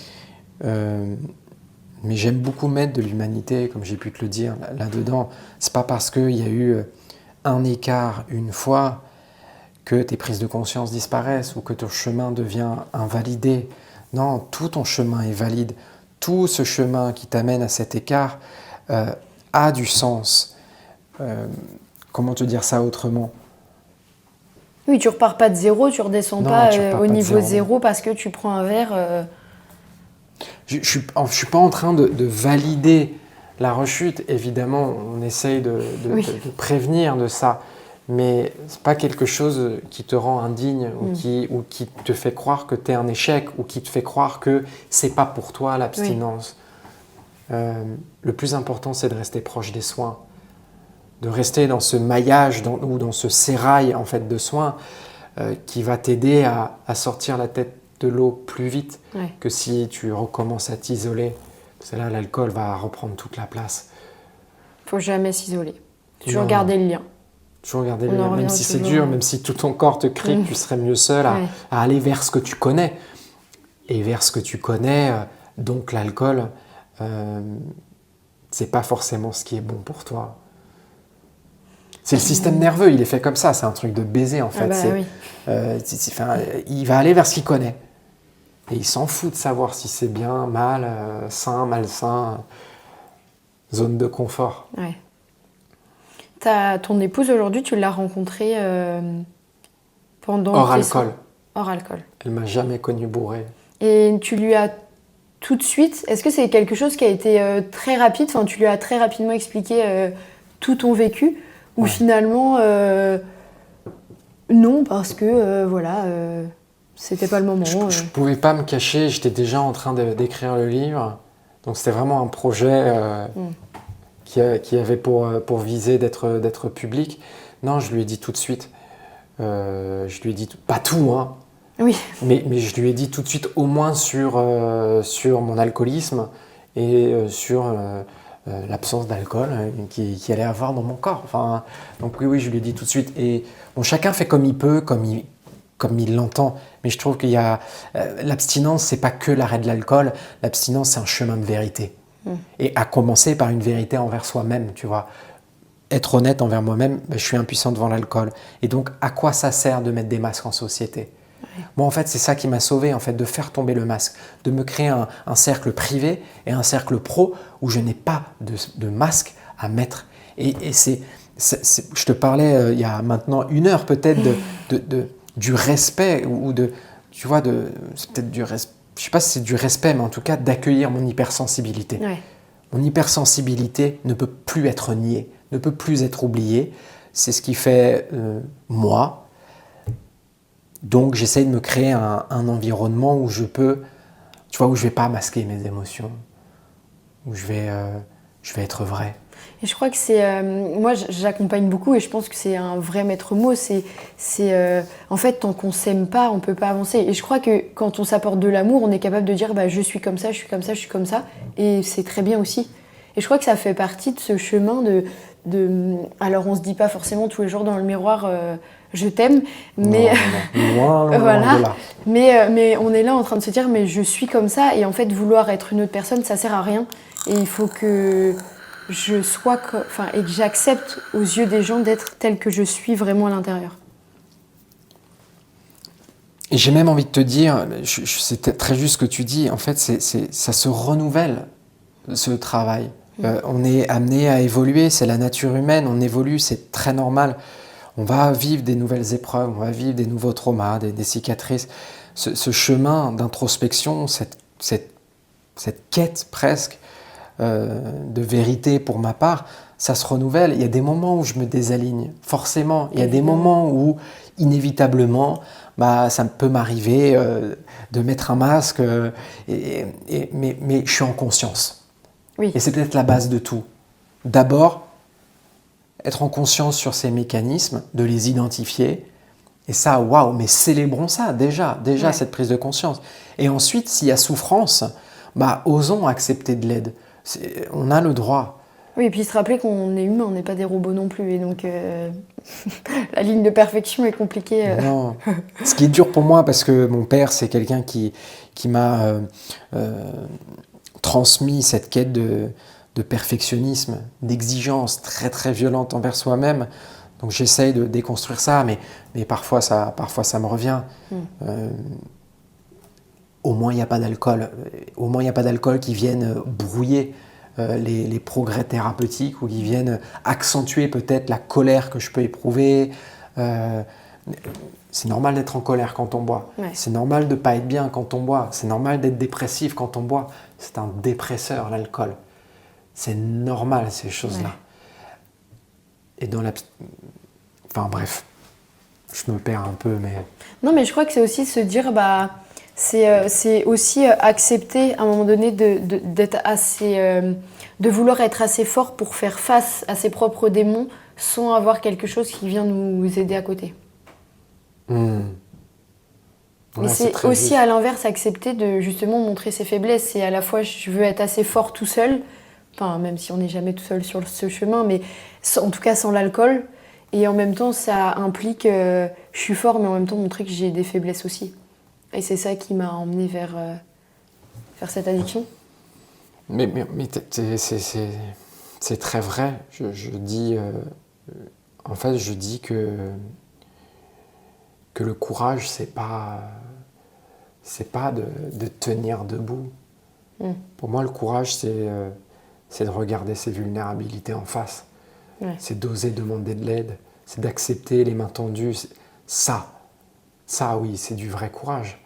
Mais j'aime beaucoup mettre de l'humanité, comme j'ai pu te le dire, là-dedans. Ce n'est pas parce qu'il y a eu un écart une fois que tes prises de conscience disparaissent ou que ton chemin devient invalidé. Non, tout ton chemin est valide. Tout ce chemin qui t'amène à cet écart a du sens. Comment te dire ça autrement? Oui, tu repars pas de zéro, tu redescends pas au niveau zéro parce que tu prends un verre. Je suis pas en train de valider la rechute. Évidemment, on essaye de prévenir de ça. Mais c'est pas quelque chose qui te rend indigne ou qui te fait croire que tu es un échec ou qui te fait croire que c'est pas pour toi l'abstinence. Le plus important, c'est de rester proche des soins, de rester dans ce maillage ou dans ce sérail en fait de soins qui va t'aider à sortir la tête de l'eau plus vite que si tu recommences à t'isoler. Parce que là, l'alcool va reprendre toute la place. Faut jamais s'isoler. Toujours garder le lien. Toujours garder le lien, même si c'est dur, même si tout ton corps te crie que tu serais mieux seul à aller vers ce que tu connais. Et vers ce que tu connais, Donc l'alcool, c'est pas forcément ce qui est bon pour toi. C'est le système nerveux, il est fait comme ça, c'est un truc de baiser en fait. Il va aller vers ce qu'il connaît. Et il s'en fout de savoir si c'est bien, mal, sain, malsain, zone de confort. Ouais. Ton épouse aujourd'hui, tu l'as rencontrée pendant... Hors alcool. Hors alcool. Elle m'a jamais connu bourré. Et tu lui as tout de suite... Est-ce que c'est quelque chose qui a été très rapide? Enfin, tu lui as très rapidement expliqué tout ton vécu? Ou finalement, non, parce que c'était pas le moment. Je pouvais pas me cacher, j'étais déjà en train d'écrire le livre. Donc c'était vraiment un projet qui avait pour viser d'être public. Non, je lui ai dit tout de suite. Je lui ai dit, pas tout, hein. Oui. Mais je lui ai dit tout de suite, au moins sur mon alcoolisme et sur l'absence d'alcool qui allait avoir dans mon corps. Enfin, donc oui, je lui ai dit tout de suite. Et bon, chacun fait comme il peut, comme il l'entend. Mais je trouve qu'il y a... l'abstinence, c'est pas que l'arrêt de l'alcool. L'abstinence, c'est un chemin de vérité. Et à commencer par une vérité envers soi-même, tu vois. Être honnête envers moi-même, je suis impuissant devant l'alcool. Et donc, à quoi ça sert de mettre des masques en société ? Moi, en fait, c'est ça qui m'a sauvé, en fait, de faire tomber le masque, de me créer un cercle privé et un cercle pro où je n'ai pas de masque à mettre. Et je te parlais il y a maintenant 1 heure peut-être du respect ou tu vois, c'est peut-être du respect. Je ne sais pas si c'est du respect, mais en tout cas d'accueillir mon hypersensibilité. Ouais. Mon hypersensibilité ne peut plus être niée, ne peut plus être oubliée. C'est ce qui fait moi. Donc j'essaye de me créer un environnement où je peux, tu vois, où je ne vais pas masquer mes émotions, où je vais être vrai. Et je crois que c'est... moi, j'accompagne beaucoup et je pense que c'est un vrai maître mot. En fait, tant qu'on ne s'aime pas, on ne peut pas avancer. Et je crois que quand on s'apporte de l'amour, on est capable de dire je suis comme ça, je suis comme ça, je suis comme ça. Et c'est très bien aussi. Et je crois que ça fait partie de ce chemin de... Alors, on ne se dit pas forcément tous les jours dans le miroir je t'aime, mais... Non, loin voilà. de là. Mais on est là en train de se dire mais je suis comme ça. Et en fait, vouloir être une autre personne, ça ne sert à rien. Et il faut que... je sois, et que j'accepte aux yeux des gens d'être tel que je suis vraiment à l'intérieur. Et j'ai même envie de te dire, c'est très juste ce que tu dis, en fait, ça se renouvelle, ce travail. On est amené à évoluer, c'est la nature humaine, on évolue, c'est très normal. On va vivre des nouvelles épreuves, on va vivre des nouveaux traumas, des cicatrices. Ce chemin d'introspection, cette quête presque, de vérité pour ma part, ça se renouvelle. Il y a des moments où je me désaligne, forcément. Il y a des moments où, inévitablement, ça peut m'arriver de mettre un masque, mais je suis en conscience. Oui. Et c'est peut-être la base de tout. D'abord, être en conscience sur ces mécanismes, de les identifier. Et ça, waouh, mais célébrons ça déjà ouais. Cette prise de conscience. Et ensuite, s'il y a souffrance, osons accepter de l'aide. On a le droit. Oui, et puis se rappeler qu'on est humain, on n'est pas des robots non plus. Et donc, la ligne de perfection est compliquée. Non. Ce qui est dur pour moi, parce que mon père, c'est quelqu'un qui m'a transmis cette quête de perfectionnisme, d'exigence très très violente envers soi-même. Donc j'essaye de déconstruire ça, mais parfois ça me revient. Au moins il n'y a pas d'alcool. Au moins il n'y a pas d'alcool qui vienne brouiller les progrès thérapeutiques ou qui viennent accentuer peut-être la colère que je peux éprouver. C'est normal d'être en colère quand on boit. Ouais. C'est normal de ne pas être bien quand on boit. C'est normal d'être dépressif quand on boit. C'est un dépresseur, l'alcool. C'est normal, ces choses-là. Ouais. Et dans enfin bref, je me perds un peu, mais... Non, mais je crois que c'est aussi se dire, c'est aussi accepter à un moment donné d'être assez... de vouloir être assez fort pour faire face à ses propres démons sans avoir quelque chose qui vient nous aider à côté. Mais c'est aussi juste. À l'inverse accepter de justement montrer ses faiblesses. Et à la fois, je veux être assez fort tout seul, enfin, même si on n'est jamais tout seul sur ce chemin, mais en tout cas sans l'alcool. Et en même temps, ça implique je suis fort, mais en même temps montrer que j'ai des faiblesses aussi. Et c'est ça qui m'a emmenée vers vers cette addiction. Mais c'est très vrai. Je dis que le courage, c'est pas de tenir debout. Pour moi, le courage, c'est de regarder ses vulnérabilités en face. Ouais. C'est d'oser demander de l'aide. C'est d'accepter les mains tendues. Ça, oui, c'est du vrai courage.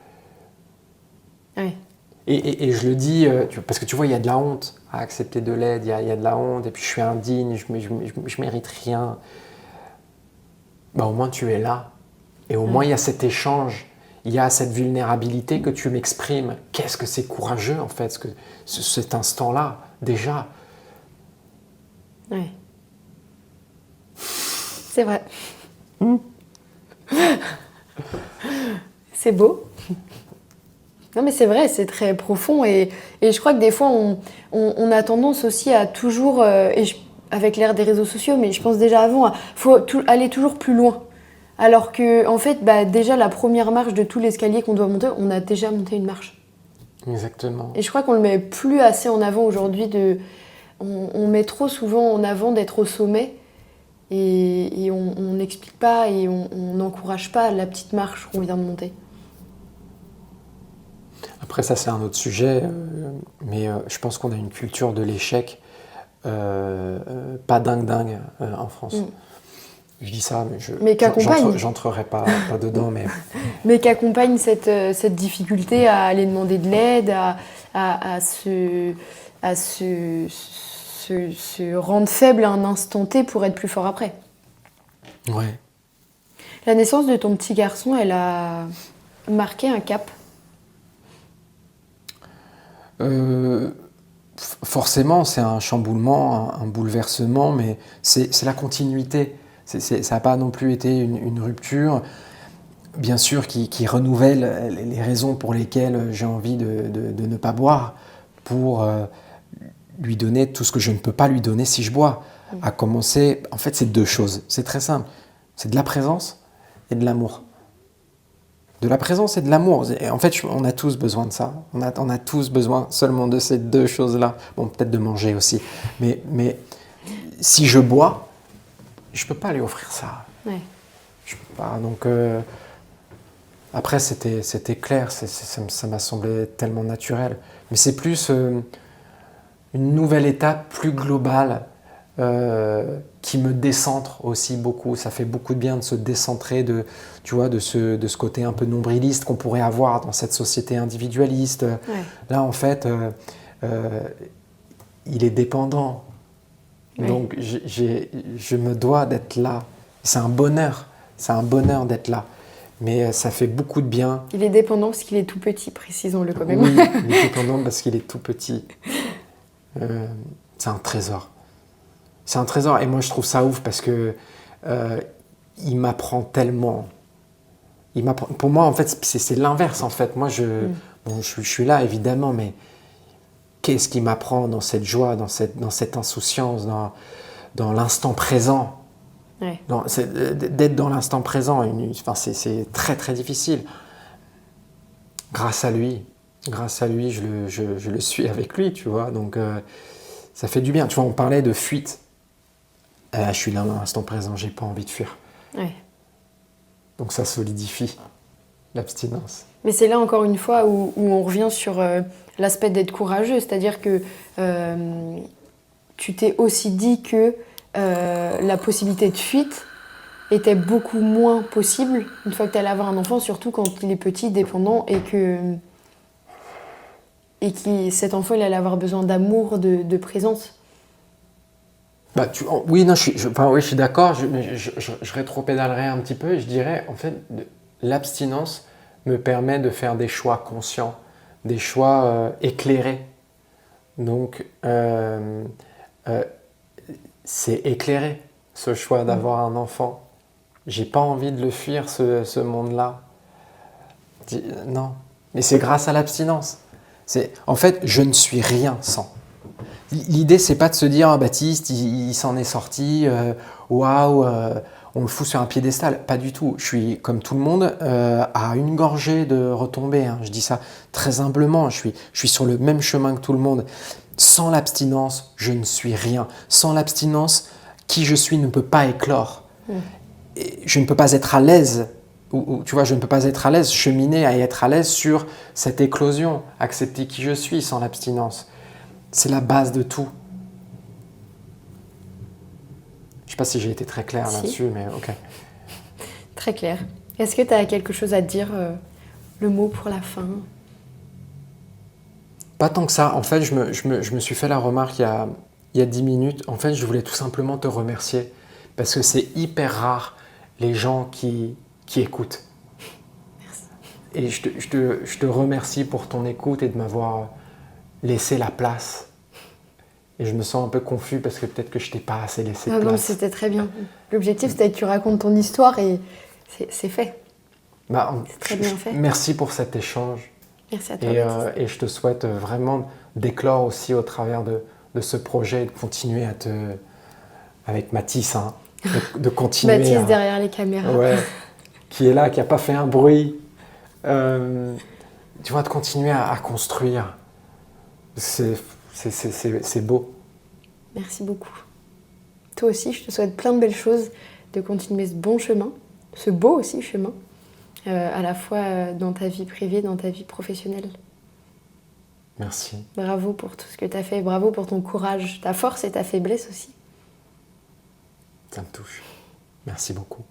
Ouais. Et je le dis, parce que tu vois, il y a de la honte à accepter de l'aide, il y a de la honte, et puis je suis indigne, je mérite rien. Bah, au moins tu es là. Et au moins il y a cet échange, il y a cette vulnérabilité que tu m'exprimes. Qu'est-ce que c'est courageux en fait, cet instant-là, déjà. Ouais. C'est vrai. C'est beau. Non mais c'est vrai, c'est très profond et je crois que des fois on a tendance aussi à toujours, avec l'ère des réseaux sociaux, mais je pense déjà avant, faut aller toujours plus loin. Alors que en fait, déjà la première marche de tout l'escalier qu'on doit monter, on a déjà monté une marche. Exactement. Et je crois qu'on le met plus assez en avant aujourd'hui. On met trop souvent en avant d'être au sommet et on n'explique pas et on n'encourage pas la petite marche qu'on vient de monter. Après ça c'est un autre sujet, mais je pense qu'on a une culture de l'échec pas dingue en France. Je dis ça, mais j'entrerai pas dedans. Mais qu'accompagne cette difficulté à aller demander de l'aide, à se rendre faible à un instant T pour être plus fort après. Ouais. La naissance de ton petit garçon, elle a marqué un cap. Forcément, c'est un chamboulement, un bouleversement, mais c'est la continuité. Ça n'a pas non plus été une rupture, bien sûr, qui renouvelle les raisons pour lesquelles j'ai envie de ne pas boire, pour lui donner tout ce que je ne peux pas lui donner si je bois. À commencer, en fait, c'est deux choses. C'est très simple. C'est de la présence et de l'amour. De la présence et de l'amour. Et en fait, on a tous besoin de ça. On a tous besoin seulement de ces deux choses-là. Bon, peut-être de manger aussi. Mais si je bois, je ne peux pas lui offrir ça. Ouais. Je peux pas. Donc, après, c'était clair. Ça m'a semblé tellement naturel. Mais c'est plus une nouvelle étape plus globale qui me décentre aussi beaucoup. Ça fait beaucoup de bien de se décentrer de ce côté un peu nombriliste qu'on pourrait avoir dans cette société individualiste. Ouais. Là, en fait, il est dépendant. Ouais. Donc, je me dois d'être là. C'est un bonheur d'être là. Mais ça fait beaucoup de bien. Il est dépendant parce qu'il est tout petit, précisons-le quand même. Oui, il est dépendant parce qu'il est tout petit. C'est un trésor. C'est un trésor et moi je trouve ça ouf parce que il m'apprend tellement. Pour moi en fait c'est l'inverse en fait. Moi je suis là évidemment, mais qu'est-ce qu'il m'apprend dans cette joie, dans cette insouciance, dans l'instant présent. Ouais. D'être dans l'instant présent, c'est très très difficile. Grâce à lui, je le suis avec lui, tu vois. Donc ça fait du bien. Tu vois, on parlait de fuite. Je suis là dans l'instant présent, j'ai pas envie de fuir. Ouais. Donc ça solidifie l'abstinence. Mais c'est là encore une fois où on revient sur l'aspect d'être courageux, c'est-à-dire que tu t'es aussi dit que la possibilité de fuite était beaucoup moins possible une fois que tu allais avoir un enfant, surtout quand il est petit, dépendant, et que cet enfant il allait avoir besoin d'amour, de présence. Oui, je suis d'accord, je rétropédalerais un petit peu et je dirais, en fait, l'abstinence me permet de faire des choix conscients, des choix éclairés. Donc, c'est éclairé, ce choix d'avoir un enfant. J'ai pas envie de le fuir, ce monde-là. Non, mais c'est grâce à l'abstinence. En fait, je ne suis rien sans. L'idée, c'est pas de se dire, Baptiste, il s'en est sorti, waouh, on le fout sur un piédestal. Pas du tout. Je suis, comme tout le monde, à une gorgée de retomber. Hein. Je dis ça très humblement. Je suis sur le même chemin que tout le monde. Sans l'abstinence, je ne suis rien. Sans l'abstinence, qui je suis ne peut pas éclore. Et je ne peux pas être à l'aise. Tu vois, je ne peux pas être à l'aise, cheminer à être à l'aise sur cette éclosion, accepter qui je suis sans l'abstinence. C'est la base de tout. Je ne sais pas si j'ai été très clair là-dessus, mais ok. Très clair. Est-ce que tu as quelque chose à dire, le mot pour la fin? Pas tant que ça. En fait, je me suis fait la remarque il y a 10 minutes. En fait, je voulais tout simplement te remercier parce que c'est hyper rare les gens qui écoutent. Merci. Et je te remercie pour ton écoute et de m'avoir laissé la place. Et je me sens un peu confus parce que peut-être que je t'ai pas assez laissé de place. Non, c'était très bien. L'objectif, c'était que tu racontes ton histoire et c'est fait. C'est très bien fait. Merci pour cet échange. Merci à toi. Et je te souhaite vraiment d'éclore aussi au travers de ce projet et de continuer avec Mathis, hein, de continuer. Mathis derrière les caméras. Ouais, qui est là, qui n'a pas fait un bruit. Tu vois, de continuer à construire. C'est beau. Merci beaucoup. Toi aussi, je te souhaite plein de belles choses, de continuer ce bon chemin, ce beau aussi chemin, à la fois dans ta vie privée, dans ta vie professionnelle. Merci. Bravo pour tout ce que tu as fait, bravo pour ton courage, ta force et ta faiblesse aussi. Ça me touche. Merci beaucoup.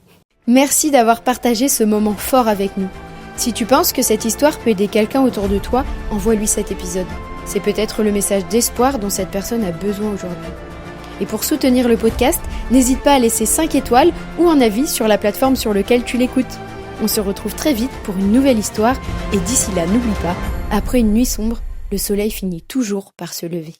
Merci d'avoir partagé ce moment fort avec nous. Si tu penses que cette histoire peut aider quelqu'un autour de toi, envoie-lui cet épisode. C'est peut-être le message d'espoir dont cette personne a besoin aujourd'hui. Et pour soutenir le podcast, n'hésite pas à laisser 5 étoiles ou un avis sur la plateforme sur laquelle tu l'écoutes. On se retrouve très vite pour une nouvelle histoire et d'ici là, n'oublie pas, après une nuit sombre, le soleil finit toujours par se lever.